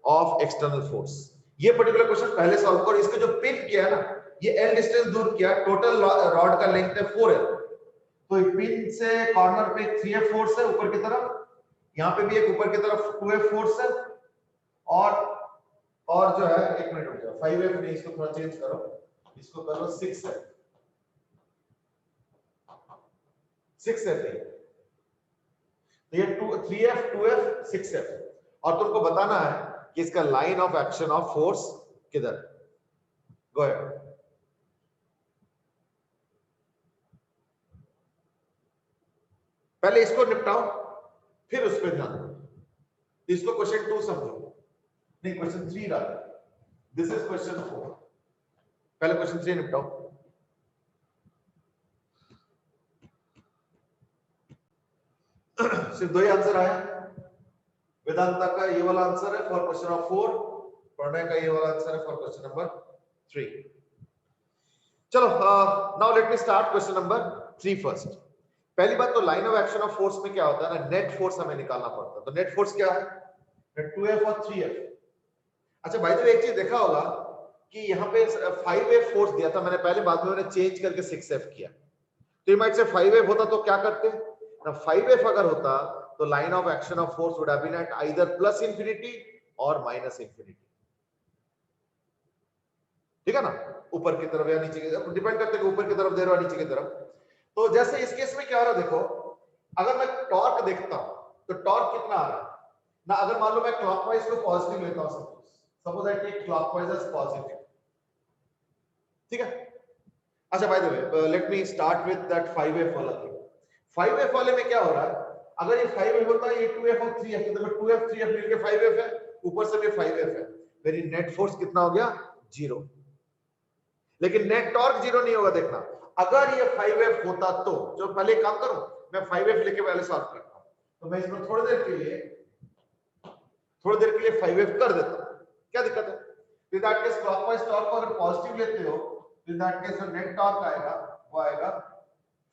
of external force. ये पर्टिकुलर क्वेश्चन पहले सॉल्व करो. इसका जो पिन किया है ना, ये L डिस्टेंस दूर किया, टोटल रॉड का लेंथ है 4L. तो पिन से कॉर्नर पे 3F फोर्स है ऊपर की तरफ, यहां पे भी एक ऊपर की तरफ 2F फोर्स है और जो है, एक मिनट रुक जाओ, 5F नहीं, इसको थोड़ा चेंज करो, इसको करो 6F. 6F है, तो ये 3F 2F 6F. और तुमको बताना है कि इसका line of action of force किधर. Go ahead. पहले इसको निपटाओ, फिर उस पर ध्यान दो. इसको क्वेश्चन 2 समझो, नहीं क्वेश्चन 3 रहा, दिस इज क्वेश्चन 4. पहले क्वेश्चन 3 निपटाओ. सिर्फ 2 ही आंसर आए. वेदांता का ये वाला आंसर है फॉर क्वेश्चन नंबर 4, प्रणय का ये वाला आंसर है फॉर क्वेश्चन नंबर 3. चलो now let me start question number 3 first. पहली बात तो line of action of force में क्या होता है ना, नेट फोर्स हमें निकालना पड़ता है. तो नेट फोर्स क्या है, 2F और 3F. अच्छा भाई, तो एक चीज देखा होगा कि यहाँ पे 5F फोर्स दिया था मैंने पहले, बाद में मैंने चेंज करके 6F किया. तो यू माइट से 5F होता तो क्या करते ना, 5F अगर होता तो line of action of force would have been at either plus infinity और माइनस इंफिनिटी. ठीक है ना, ऊपर की तरफ या नीचे की तरफ, डिपेंड करते हैं ऊपर की तरफ दे रहा है नीचे की तरफ. तो जैसे इस केस में क्या हो रहा है, देखो अगर मैं टॉर्क देखता हूं तो टॉर्क कितना आ रहा है ना. अगर मान लो मैं क्लॉकवाइज को पॉजिटिव लेता हूं, suppose I take clockwise as positive. ठीक है. अच्छा by the way, let me start with that 5F वाला थिंग. 5F वाले में क्या हो रहा है, अगर ये 5F होता है, ये 2F और 3F, तो देखो 2F 3F मिलके 5F है, ऊपर से भी 5F है. मेरी नेट फोर्स कितना हो गया, 0. लेकिन नेट टॉर्क 0 नहीं होगा. देखना अगर ये 5f होता तो जो पहले काम करूं, मैं 5f लेके पहले सॉल्व करता हूं, तो मैं इसमें थोड़ी देर के लिए 5f कर देता हूं, क्या दिक्कत है? In that case clockwise torque को अगर पॉजिटिव लेते हो, इन दैट केस जो नेट टॉर्क आएगा वो आएगा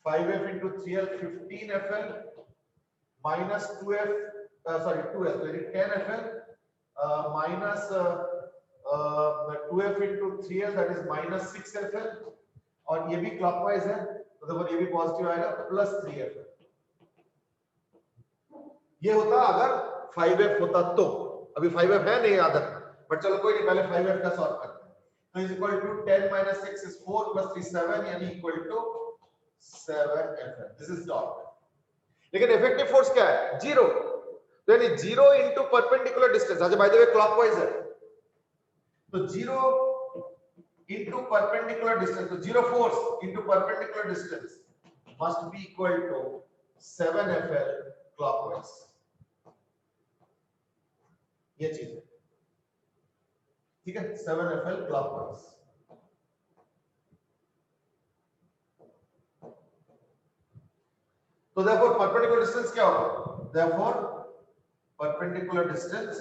5f into 3l 15fl minus 2f 2l, so 10fl minus 2f into 3l, that is minus 6fl, और ये भी क्लॉकवाइज है तो देखो ये भी पॉजिटिव आएगा प्लस 3fl। ये होता अगर 5f होता तो, अभी 5f है नहीं याद है, बट चलो कोई नहीं, पहले 5f का सॉल्व करते हैं। तो is equal to 10 minus 6 is 4 plus 3 7, यानी equal to 7fl। This is torque. लेकिन इफेक्टिव फोर्स क्या है? 0, तो यानी 0 into परपेंडिकुलर डिस्टेंस, अच्छा बाय द वे क्लॉकवाइज है तो 0 into perpendicular distance, so 0 force into perpendicular distance must be equal to 7fl clockwise। ये चीज है, ठीक है, 7fl clockwise। तो therefore perpendicular distance क्या होगा? Therefore perpendicular distance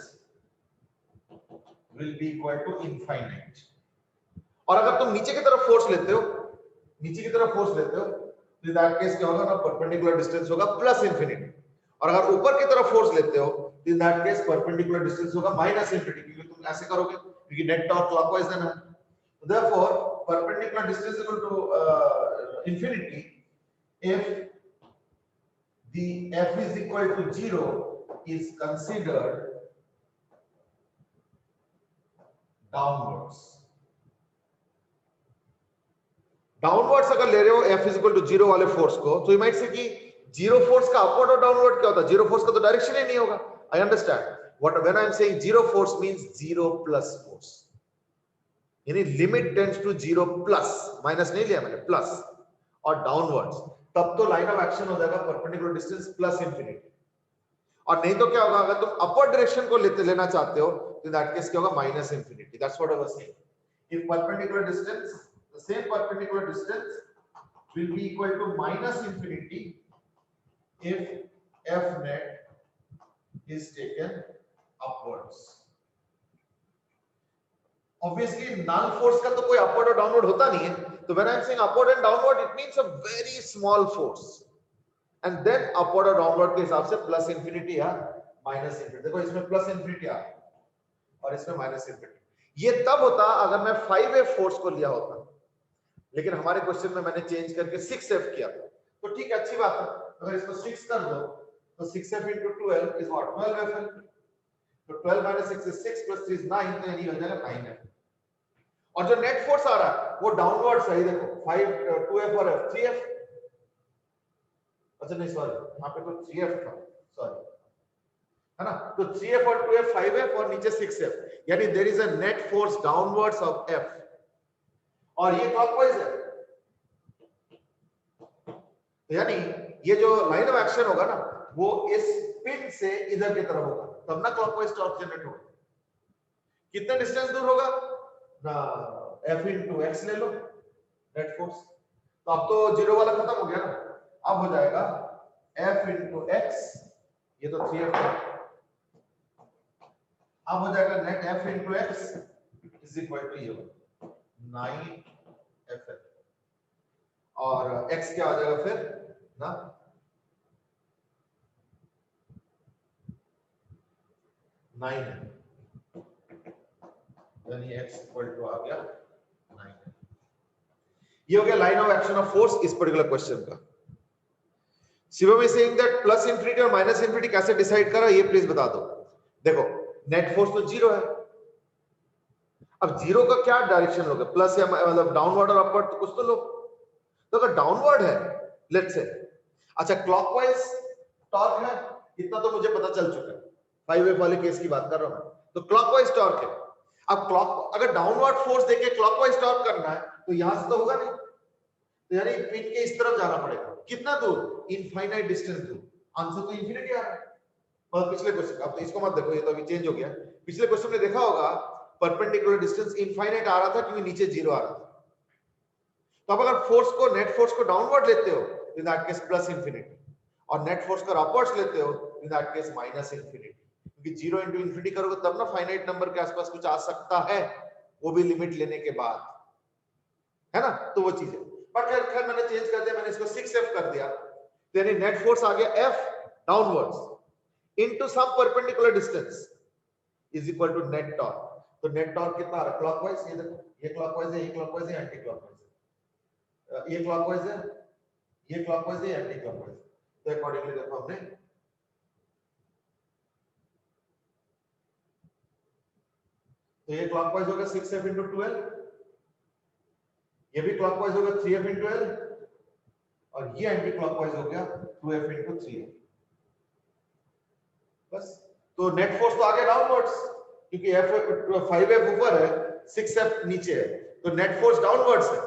will be equal to infinite। और अगर तुम नीचे की तरफ फोर्स लेते हो, तो दैट केस क्या होगा ना, परपेंडिकुलर डिस्टेंस होगा प्लस इंफिनिटी, और अगर ऊपर की तरफ फोर्स लेते हो तो in that case perpendicular distance होगा माइनस इंफिनिटी, क्योंकि तुम ऐसे करोगे क्योंकि नेट टॉर्क क्लॉकवाइज देना है। तो therefore perpendicular distance equal to infinity if the f is equal to 0 is considered downwards अगर ले रहे हो f is equal to 0 वाले फोर्स को, तो यू माइट से कि जीरो फोर्स का अपवर्ड और डाउनवर्ड क्या होता है? जीरो फोर्स का तो डायरेक्शन ही नहीं होगा। I understand what when I am saying zero force means 0 plus force, यानी limit tends to 0 plus, minus नहीं लिया मैंने, प्लस और डाउनवर्ड्स, तब तो लाइन ऑफ एक्शन हो जाएगा परपेंडिकुलर डिस्टेंस प्लस इंफिनिटी। और नहीं तो क्या होगा, अगर तुम अपवर्ड डायरेक्शन को लेना चाहते हो तो इन दैट केस क्या होगा, minus infinity. That's what I was saying. If perpendicular distance, the same perpendicular distance will be equal to minus infinity if f net is taken upwards। obviously null force का तो कोई upward और downward होता नहीं है, तो when I am saying upward and downward it means a very small force, and then upward और downward के हिसाब से प्लस इंफिनिटी या माइनस इंफिनिटी। देखो इसमें प्लस इंफिनिटी आ और इसमें माइनस इंफिनिटी। ये तब होता अगर मैं 5f फोर्स को लिया होता, लेकिन हमारे क्वेश्चन में मैंने चेंज करके 6f किया था, तो ठीक है, अच्छी बात है। अगर इसको 6 कर दो तो 6f into 12 is what, 12fl। तो 12 minus 6 is 6 plus 3 is 9, तो यानी हो जाएगा 9f। और जो नेट फोर्स आ रहा है वो डाउनवर्ड सही, देखो 5 2f और f 3f, अच्छा नहीं सॉरी, यहां पे तो 3f था, सॉरी, है ना। तो 3f और 2f 5f और नीचे 6f, यानी there is a net force downwards of f, और ये क्लॉकवाइज है, यानी ये जो लाइन ऑफ एक्शन होगा ना वो इस पिन से इधर की तरफ होगा, तब ना क्लॉकवाइज टॉर्क जनरेट होगा। कितने डिस्टेंस दूर होगा ना, f into x ले लो नेट फोर्स, तो अब तो जीरो वाला खत्म हो गया ना, अब हो जाएगा f into x, ये तो 3f है, अब हो जाएगा net f into x is equal to ये 9fl, और x क्या आ जाएगा फिर ना, 9 है, यानी x इक्वल टू आ गया 9। ये हो गया line of action of force इस पर्टिकुलर क्वेश्चन का। Shivam is saying that plus infinity और माइनस इंफिनिटी कैसे डिसाइड करा, ये प्लीज बता दो। देखो नेट फोर्स तो 0 है, अब 0 का क्या डायरेक्शन लोगे, प्लस या मतलब डाउनवर्ड और अपवर्ड, तो कुछ तो लो। तो अगर डाउनवर्ड है लेट्स से, अच्छा क्लॉकवाइज टॉर्क है, इतना तो मुझे पता चल चुका है, 5f वाले केस की बात कर रहा हूं मैं, तो क्लॉकवाइज टॉर्क है। अब क्लॉक अगर डाउनवर्ड फोर्स देके क्लॉकवाइज टॉर्क करना है तो यहां से तो होगा नहीं, तो यानी पिन के इस तरफ जाना पड़ेगा, कितना दूर, इनफाइनाइट डिस्टेंस दूर। आंसर तो इंफिनिटी आ रहा है। और पिछले क्वेश्चन, अब तो इसको मत देखो, ये तो अभी चेंज हो गया। पिछले क्वेश्चन में देखा होगा परपेंडिकुलर डिस्टेंस इनफाइनाइट आ रहा था क्योंकि नीचे 0 आ रहा था, तो अब अगर फोर्स को नेट फोर्स को डाउनवर्ड लेते हो in that case plus infinity, और नेट फोर्स को अपवर्ड्स लेते हो in that case minus infinity, क्योंकि 0 इंटू इंफिनिटी करोगे तब ना फाइनाइट नंबर के आसपास कुछ आ सकता है, वो भी लिमिट लेने के बाद, है ना। तो वो चीज है, बट खैर मैंने चेंज कर दिया, मैंने इसको 6f कर दिया, तो यानी नेट फोर्स आ गया f downwards into some perpendicular distance is equal to net torque. तो नेट टॉर्क कितना आ रहा है क्लॉकवाइज, ये देखो, ये क्लॉकवाइज है, ये क्लॉकवाइज है, एंटी क्लॉकवाइज है, ये क्लॉकवाइज है, ये क्लॉकवाइज है, एंटी क्लॉकवाइज। तो अकॉर्डिंगली देखो हमने तो ये क्लॉकवाइज होगा 6f into 12, ये भी क्लॉकवाइज होगा 3f into l, और ये एंटी क्लॉकवाइज हो गया 2f into 3f। बस, तो नेट फोर्स तो आ गया डाउनवर्ड्स, क्योंकि f 5f ऊपर है, 6f नीचे है, तो नेट फोर्स डाउनवर्ड्स है,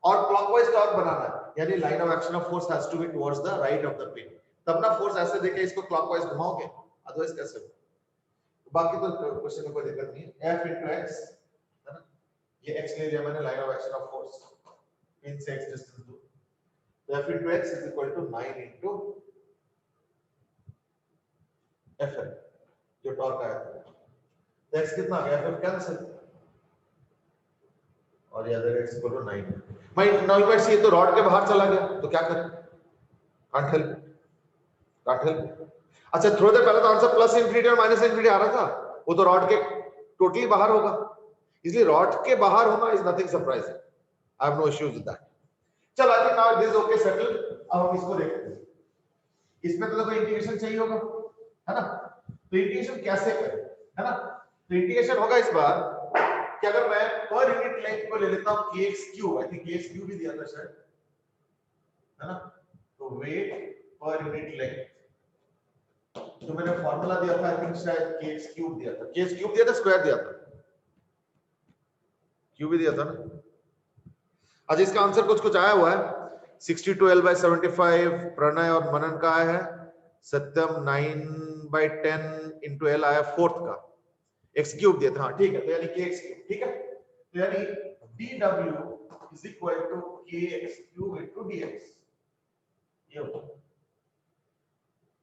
और क्लॉकवाइज टॉर्क बनाना है, यानी line of action of force has to be towards the right of the pin, तब ना फोर्स ऐसे देके इसको क्लॉकवाइज घुमाओगे, अदरवाइज कैसे होगा। बाकी तो क्वेश्चन में कोई दिक्कत नहीं है। f into x, है ना, ये x ले लिया मैंने, line of action of force pin से x डिस्टेंस दूर, तो f into x is equal to 9 into fl, जो टॉर्क आया था, तो x कितना आ गया, f कैंसिल, और ये अदर x इक्वल टू 9। मैं नाउ यू सी, तो रॉड के बाहर चला गया, तो क्या करें, कांट हेल्प। अच्छा, थोड़ी देर पहले तो आंसर प्लस इंफिनिटी और माइनस इंफिनिटी आ रहा था, वो तो रॉड के टोटली बाहर होगा, इसलिए रॉड के बाहर होना is nothing surprising, I have no issues with that. चलो I think now this okay settle. अब हम इसको देखते हैं, इसमें तो कोई इंटीग्रेशन चाहिए होगा, है ना, तो इंटीग्रेशन कैसे करें, है ना। तो इंटीग्रेशन होगा इस बार कि अगर मैं पर यूनिट लेंथ को ले लेता हूं kx3, आई थिंक kx3 भी दिया था शायद, है ना, तो वेट पर यूनिट लेंथ, तो मैंने फार्मूला दिया था, आई थिंक शायद kx3 दिया था, kx3 दिया था, स्क्वायर दिया था, क्यूब भी दिया था ना। अच्छा, इसका आंसर कुछ कुछ आया हुआ है, 62L/75 प्रणय और मनन का आया है, सत्यम 9/10 into L आया फोर्थ का, x3 दिया था, हाँ ठीक है, तो यानी kx3, ठीक है, तो यानी dw is equal to kx3 into dx, ये होगा,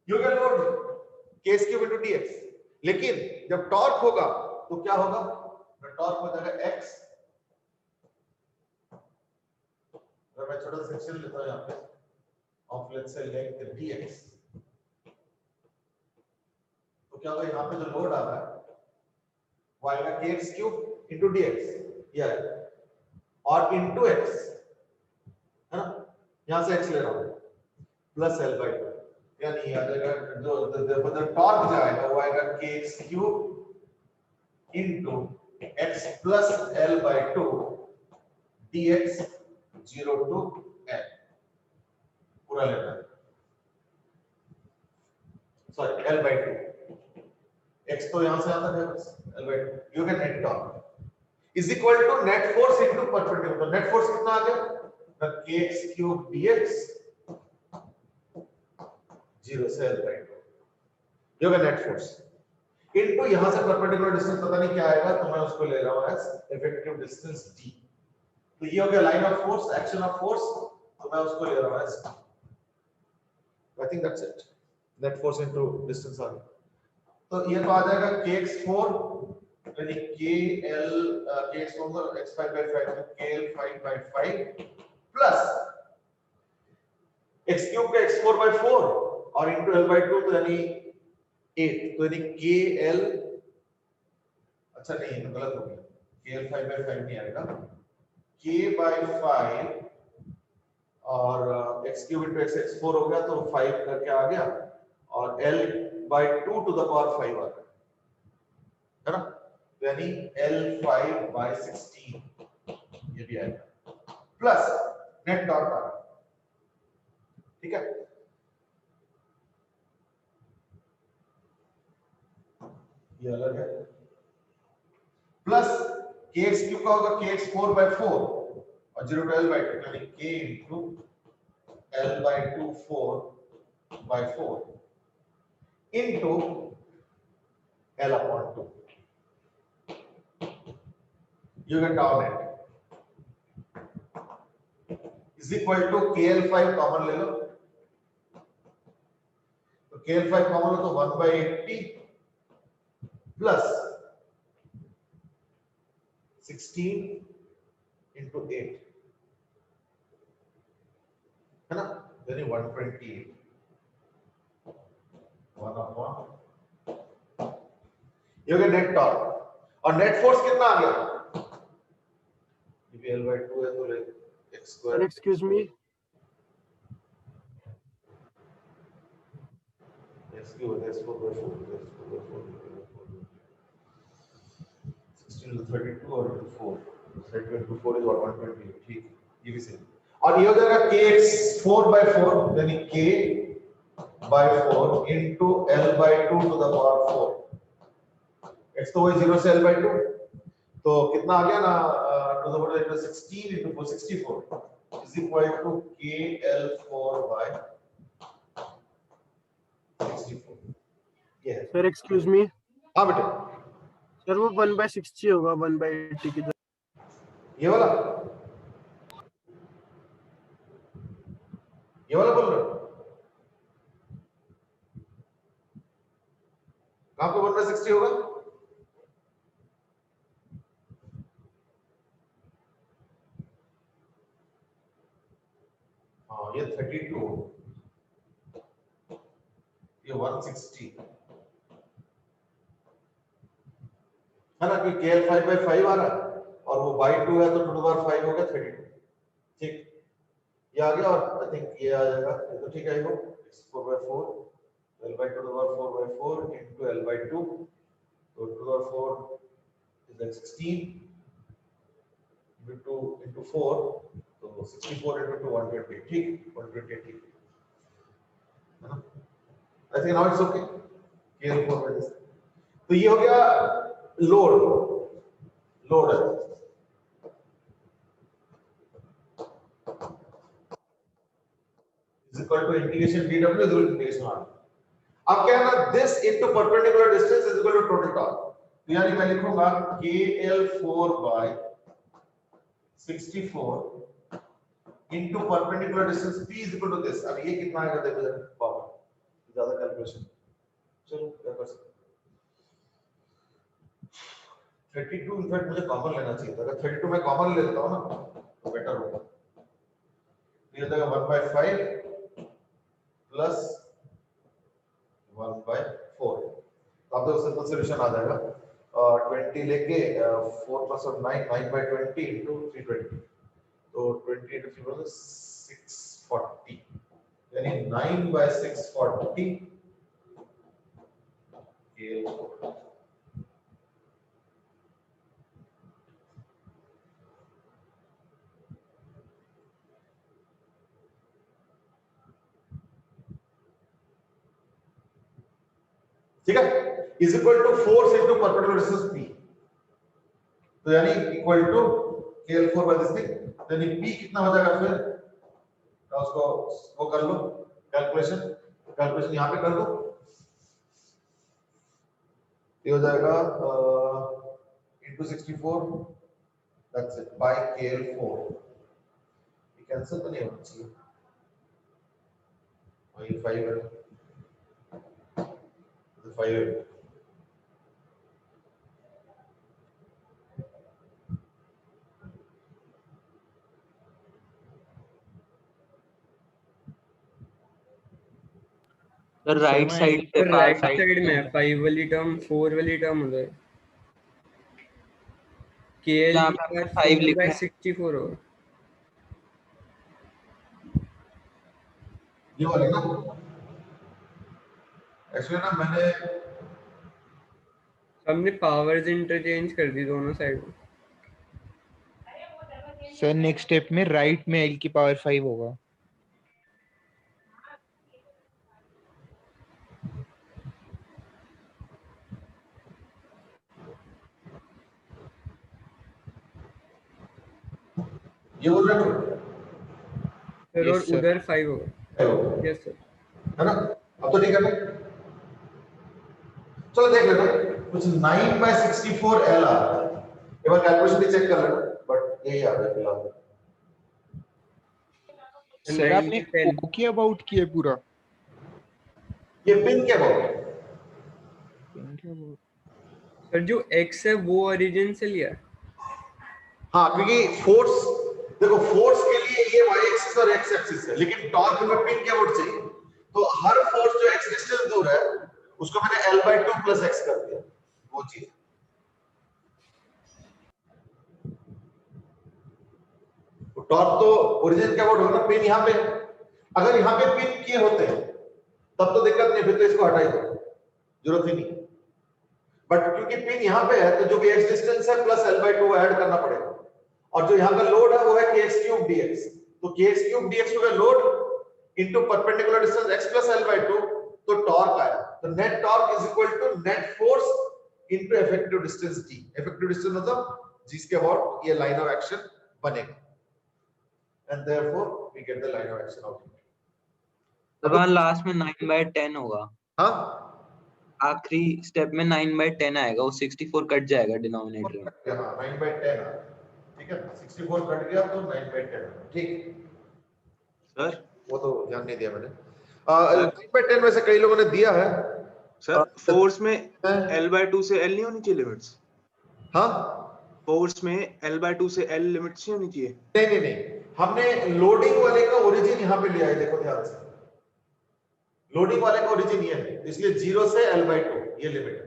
you can load kx3 into dx, लेकिन जब टॉर्क होगा तो क्या होगा, टॉर्क हो जाएगा x, अगर मैं छोटा सा सेक्शन लेता हूं यहां पे of let's say length dx, तो क्या होगा, यहां पे जो लोड आ रहा है वो आएगा kx3 into dx, ये है, और into x, है ना, यहां से x ले रहा हूं, प्लस l/2, यानी आ जाएगा जो टॉर्क जो आएगा वो आएगा kx3 into x plus l/2 dx 0 to l, पूरा लेना है, सॉरी l/2, x तो यहां से आता है बस, l/2, you get net torque is equal to net force into perpendicular, तो नेट फोर्स कितना आ गया, kx3 dx 0 से l/2, you get net force into यहां से परपेंडिकुलर डिस्टेंस पता नहीं क्या आएगा, तो मैं उसको ले रहा हूं एज इफेक्टिव डिस्टेंस d, तो ये हो गया line of force, action of force, तो मैं उसको ले रहा हूं as, I think that's it, net force into distance आ गया, तो ये तो आ जाएगा kx4, यानी kx4 को x5/5 तो kl5/5 प्लस x3 का x4/4 और इनटू l/2, तो यानी 8, तो यानी kl, अच्छा नहीं तो गलत हो गया, kl5/5 नहीं आएगा, k/5 और x3 into x4 हो गया, तो 5 करके आ गया, और l/2 to the power 5 आ गया, है ना, तो यानी l5/16 ये भी आएगा, प्लस नेट टॉर्क आ गया, ठीक है, ये अलग है, प्लस kx3 का होगा kx4/4 और 0 to l/2, यानी k into l/2 4/4 into l/2, you get tau net, is equal to KL5 common ले लो, तो KL5 कॉमन हो तो 1/80 प्लस 16 into 8 है ना, यानी 128 1 upon ये हो गया नेट टॉर्क। और नेट फोर्स कितना आ गया, L/2 है तो ले x square. Excuse me, x की वजह से 4/4 16 to 32 और 4 into 4 is what 120, ठीक, ये भी सही। और ये हो जाएगा kx 4/4 यानी k/4 into L/2 to the power 4। x तो वही 0 से L/2, तो कितना आ गया ना, to the power 16 into 4 64 is equal to KL4/64। ये है। सर एक्सक्यूज मी, हाँ बेटे, सर वो 1/60 होगा 1/80 की जगह। ये वाला बोल रहे हो, कहां पे 1/60 होगा, हाँ ये 32, ये 160 है ना, क्योंकि KL5/5 आ रहा है और वो by 2 है तो 2/5 हो गया 32, ठीक, ये आ गया। और आई थिंक ये आ जाएगा, ये तो ठीक है, ये 4/4 L/2 to the power 4/4 into L/2, तो 2/4 is like 16 into 4, तो 64 into 2 120, ठीक, 120, ठीक है ना। आई think now it's okay, KL4 by this। तो ये हो गया लोड है is equal to integration dw is equal to integration r। अब क्या है ना, this into perpendicular distance is equal to total torque, तो यानी मैं लिखूंगा KL4/64 into perpendicular distance p is equal to this। अब ये कितना आएगा देखो जरा, पावर ज्यादा कैलकुलेशन, चलो क्या कर सकते 32, इनफैक्ट मुझे कॉमन लेना चाहिए था, अगर 32 में कॉमन ले लेता हूं ना तो बेटर होगा। ये देगा 1/5 प्लस 1/4, तो आप देखो सिंपल सॉल्यूशन आ जाएगा, 20 लेके 4 + 9 9/20 into 320, तो 20 into 3 640, यानी 9/640 KL4। ठीक है, is equal to force into perpendicular distance p, तो यानी equal to KL4 by this thing, यानी p कितना हो जाएगा फिर, तो उसको वो कर लो कैलकुलेशन यहां पे कर दो, ये हो जाएगा into 64, that's it, bye KL4। ये कैंसिल तो नहीं होना चाहिए, वही 5 है, 5 है। सर राइट साइड पे राइट साइड में 5 वाली टर्म 4 वाली टर्म उधर KL यहाँ पे आपको 5 लिखना है। 64 होगा, ये वाली ना, एक्चुअली ना मैंने हमने पावर्स इंटरचेंज कर दी दोनों साइड में। सर नेक्स्ट स्टेप में राइट में L की पावर 5 होगा, ये बोल रहे हो सर, और Yes, sir. उधर 5 होगा। यस सर, है ना, अब तो ठीक है ना, चलो देख लेना, कुछ 9/64 L आ रहा है, एक बार कैलकुलेशन भी चेक कर लेना, बट यही आ रहा है फिलहाल। सर आपने ओके अबाउट किया पूरा ये पिन के अबाउट सर जो x है वो ओरिजिन से लिया है। हाँ, क्योंकि फोर्स, देखो फोर्स के लिए ये y एक्सिस और x एक्सिस है, लेकिन टॉर्क में पिन के अबाउट चाहिए, तो हर फोर्स जो x डिस्टेंस दूर है उसको मैंने L/2 प्लस x कर दिया, वो चीज। टॉर्क तो ओरिजिन के अबाउट होगा ना, पिन यहाँ पे, अगर यहाँ पे पिन किए होते हैं तब तो दिक्कत नहीं, फिर तो इसको हटा ही दो, जरूरत ही नहीं। बट क्योंकि पिन यहाँ पे है तो जो भी x डिस्टेंस है प्लस L/2 ऐड करना पड़ेगा, और जो यहाँ का लोड है वो है kx³ dx, तो kx³ dx होगा load into perpendicular distance x plus L/2, तो टॉर्क आया, तो net torque is equal to net force into effective distance d। Effective distance मतलब जिसके अबाउट ये लाइन ऑफ एक्शन बनेगा, and therefore we get the line of action out. तो लास्ट में 9/10 होगा। हाँ, आखिरी स्टेप में 9/10 आएगा, वो 64 कट जाएगा डिनोमिनेटर में। हाँ 9/10 आ, ठीक है, 64 कट गया तो 9/10, ठीक सर वो तो ध्यान नहीं दिया मैंने। 9/10 में से कई लोगों ने दिया है सर, फोर्स में L/2 से L नहीं होनी चाहिए लिमिट्स? हाँ, फोर्स में L/2 से L लिमिट्स नहीं होनी चाहिए? नहीं नहीं नहीं, हमने लोडिंग वाले का ओरिजिन यहाँ पे लिया है, देखो ध्यान से, लोडिंग वाले का ओरिजिन ये है, इसलिए 0 से L/2 ये लिमिट है,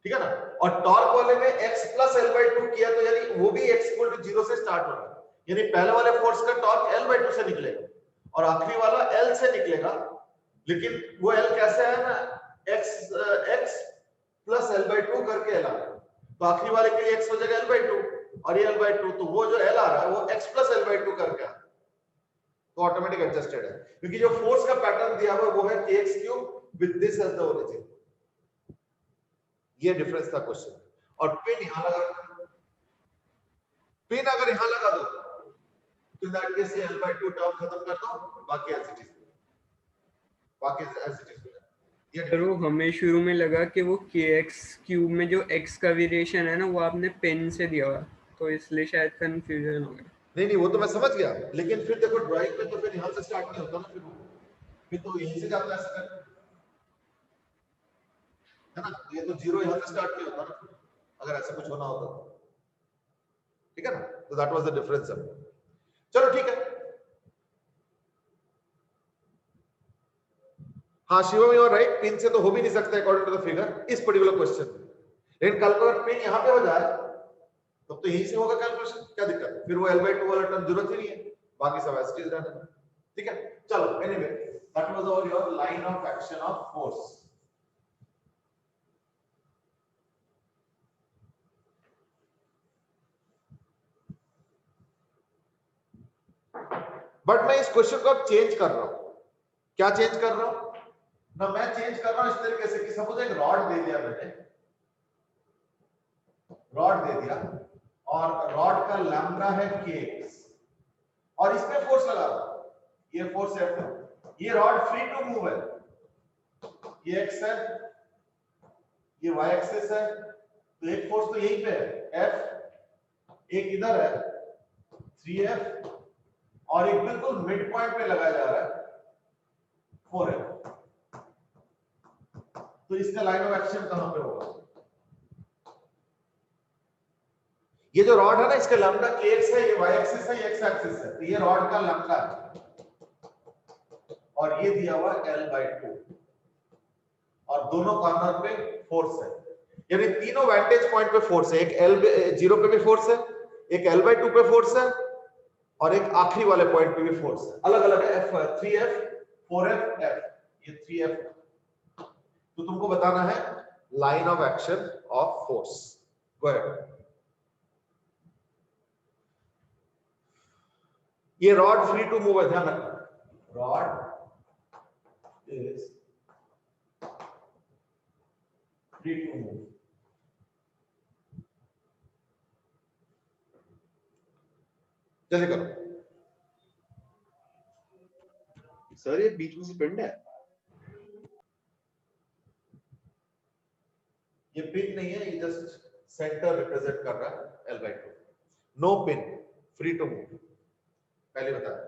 ठीक है ना। और टॉर्क वाले में x प्लस L/2 किया, तो यानी वो भी x इक्वल टू 0 से स्टार्ट होगा, यानी पहले वाले फोर्स का टॉर्क L/2 से निकलेगा और आखिरी वाला L से निकलेगा, लेकिन वो L कैसे है ना, x प्लस L/2 करके L आ रहा है, तो आखिरी वाले के लिए x हो जाएगा L/2 और ये L/2, तो वो जो L आ रहा है वो x प्लस L/2 करके आ रहा है, तो ऑटोमेटिक एडजस्टेड है, क्योंकि जो फोर्स का पैटर्न दिया हुआ वो है kx³ with this as the origin. ये डिफरेंस था क्वेश्चन। और पिन यहां लगा, पिन अगर यहां लगा दो तो दैट केस ये L/2 टर्म खत्म कर दो, बाकी एज इट इज, बाकी एज इट इज। ये सर वो हमें शुरू में लगा कि वो kx³ में जो x का वेरिएशन है ना वो आपने पेन से दिया हुआ, तो इसलिए शायद कंफ्यूजन हो गया। नहीं नहीं, वो तो मैं समझ गया, लेकिन फिर देखो ड्राइंग में तो फिर यहां से स्टार्ट नहीं होता ना, फिर तो यहीं से जाता है ऐसा है ना, ये तो 0 यहां से स्टार्ट नहीं होता ना, अगर ऐसा कुछ होना होता तो, ठीक है ना, तो दैट वाज द डिफरेंस। चलो ठीक है, हाँ Shivam you are right, pin से तो हो भी नहीं सकता अकॉर्डिंग टू द फिगर इस पर्टिकुलर क्वेश्चन, लेकिन कल को अगर पिन यहां पे हो जाए तब तो यहीं से होगा कैलकुलेशन, क्या दिक्कत है, फिर वो L/2 वाला टर्म जरूरत ही नहीं है, बाकी सब एज इट इज रहना, ठीक है। चलो anyway that was all your line of action of force. But मैं इस क्वेश्चन को अब चेंज कर रहा हूं, क्या चेंज कर रहा हूं ना, मैं चेंज कर रहा हूं इस तरीके से कि सपोज एक रॉड दे दिया मैंने, रॉड दे दिया और रॉड का लैम्ब्डा है kx और इस पे फोर्स लगा रहा हूं, ये फोर्स F है, ये रॉड फ्री टू मूव है, ये x है, ये y एक्सिस है, तो एक फोर्स तो यहीं पे है F, एक इधर है 3F और एक बिल्कुल मिड पॉइंट पे लगाया जा रहा है 4F, तो इसका लाइन ऑफ एक्शन कहां पे होगा, ये जो रॉड है ना इसका लैम्ब्डा kx है, ये y एक्सिस है, ये x एक्सिस है, तो ये रॉड का लैम्ब्डा है और ये दिया हुआ L/2 और दोनों कॉर्नर पे फोर्स है, यानी तीनों वेंटेज पॉइंट पे फोर्स है, एक L0 पे भी फोर्स है, एक L/2 पे फोर्स है और एक आखिरी वाले पॉइंट पे भी फोर्स है, अलग अलग है, F 3F 4F F, ये 3F, तो तुमको बताना है line of action of force. Go ahead. ये रॉड फ्री टू मूव है, ध्यान रखना, rod is free to move, जल्दी करो। सर ये बीच में से पिंड है? ये पिन नहीं है, ये जस्ट सेंटर रिप्रेजेंट कर रहा है L/2, no pin, free to move, पहले बताया।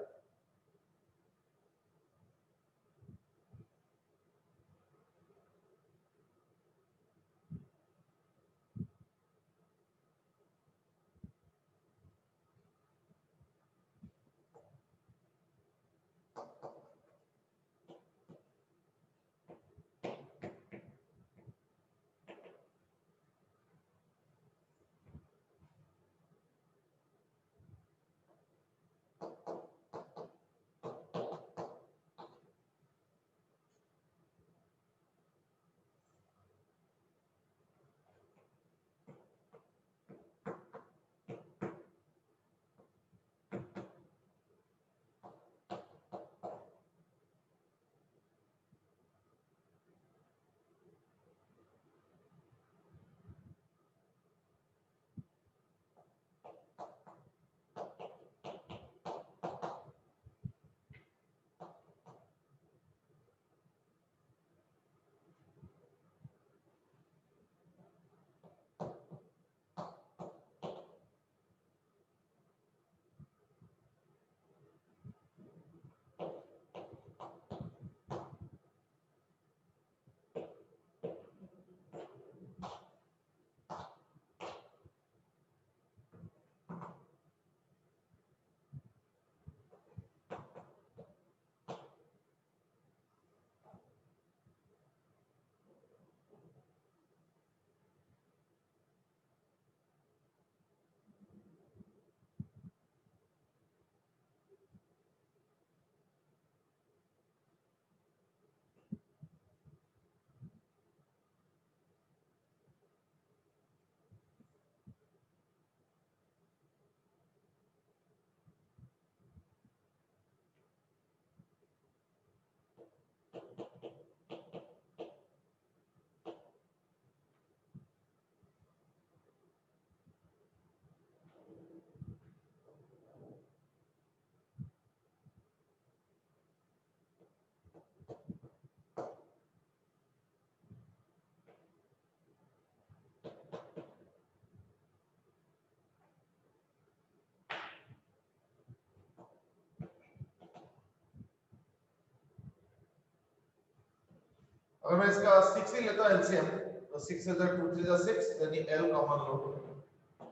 अगर मैं इसका 6 ही लेता हूं एलसीएम, तो 6 is 2 3 is 6, यानी L common low,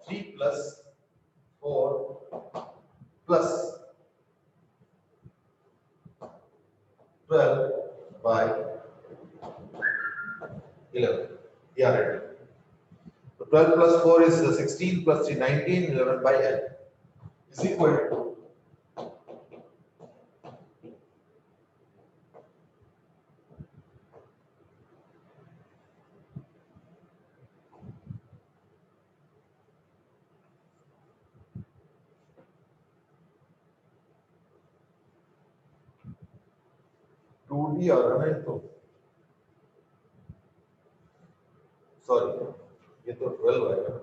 3 plus 4 plus 12 by 11. Yeah, right. So 12 plus 4 is 16 plus 3 19, 11 by L is equal to 2D आ रहा है तो सॉरी, ये तो 12 आएगा।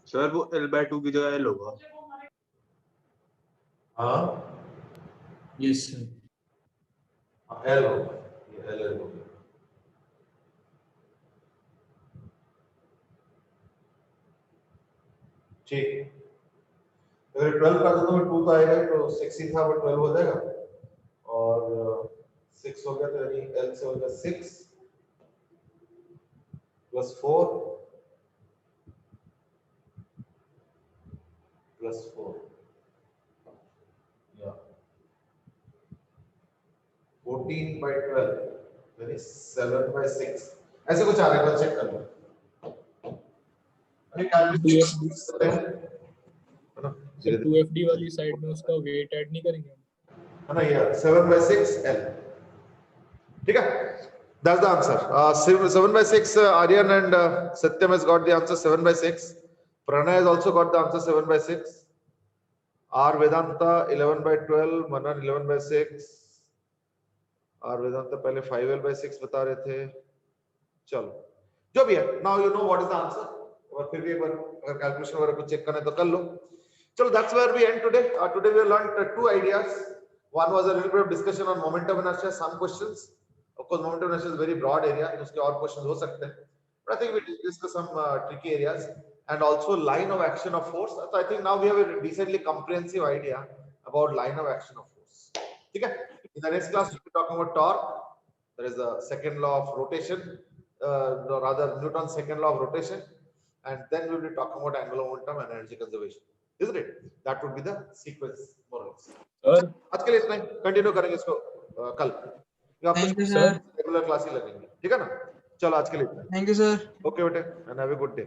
सर वो L/2 की जगह L होगा। हाँ Yes, sir. L होगा, ये L होगा। ठीक, अगर 12 कर दो तो 2 तो आएगा, तो 6 ही था वो 12 हो जाएगा, और 6 हो गया तो यानी L से हो गया 6 plus 4 plus 4, yeah, 14 by 12 यानी 7 by 6, ऐसे कुछ आ रहा है, चेक कर लो। अरे कैलकुलेशन है ना, 2FD वाली साइड में उसका वेट ऐड नहीं करेंगे, है ना, ये 7 by 6 L, ठीक है, that's the answer. 7 by 6, Aryan and Satyam has got the answer 7 by 6. Pranay has also got the answer 7 by 6. R Vedanta 11 by 12, Manan 11 by 6. R Vedanta पहले 5L by 6 बता रहे थे। चलो जो भी है, now you know what is the answer, और फिर भी एक बार अगर कैलकुलेशन वगैरह कुछ चेक करना है तो कर लो। चलो, that's where we end today. Today we learned 2 ideas. One was a little bit of discussion on momentum inertia, some questions. Of course, momentum inertia is a very broad area, उसके और questions हो सकते हैं, but I think we discussed some tricky areas, and also line of action of force. So I think now we have a decently comprehensive idea about line of action of force. ठीक है? In the next class, we'll be talking about torque. There is the second law of rotation, rather Newton's second law of rotation, and then we'll be talking about angular momentum and energy conservation. Isn't it? That would be the sequence more or less. Sir. आज के लिए इतना ही, कंटिन्यू करेंगे इसको कल। Thank you sir. Regular class ही लगेंगे, ठीक है ना। चलो आज के लिए इतना। Thank you sir. ओके बेटे, and have a good day.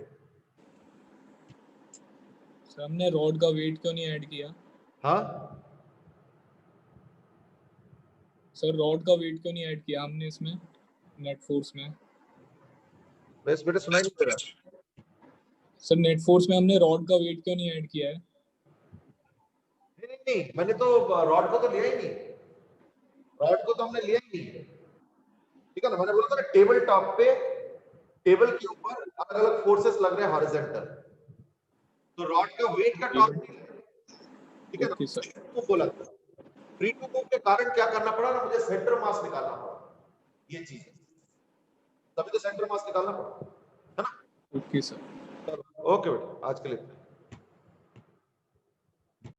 Sir हमने रॉड का वेट क्यों नहीं ऐड किया? हाँ सर रॉड का वेट क्यों नहीं ऐड किया हमने इसमें नेट फोर्स में? बस बेटे सुनाई नहीं दे रहा। सर नेट फोर्स में हमने रॉड का वेट क्यों नहीं ऐड किया है? नहीं, मैंने तो रॉड को तो लिया ही नहीं, रॉड को तो हमने लिया ही नहीं, ठीक है ना। मैंने बोला था ना, टेबल टॉप पे, टेबल के ऊपर अलग अलग फोर्सेस लग रहे हैं हॉरिजॉन्टल, तो रॉड का वेट का टॉप नहीं है, ठीक है ना। तो बोला था फ्री टू मूव के कारण क्या करना पड़ा ना, मुझे सेंटर मास निकालना पड़ा, ये चीज है, तभी तो सेंटर मास निकालना पड़ा, है ना। Okay sir. ओके बेटा, आज के लिए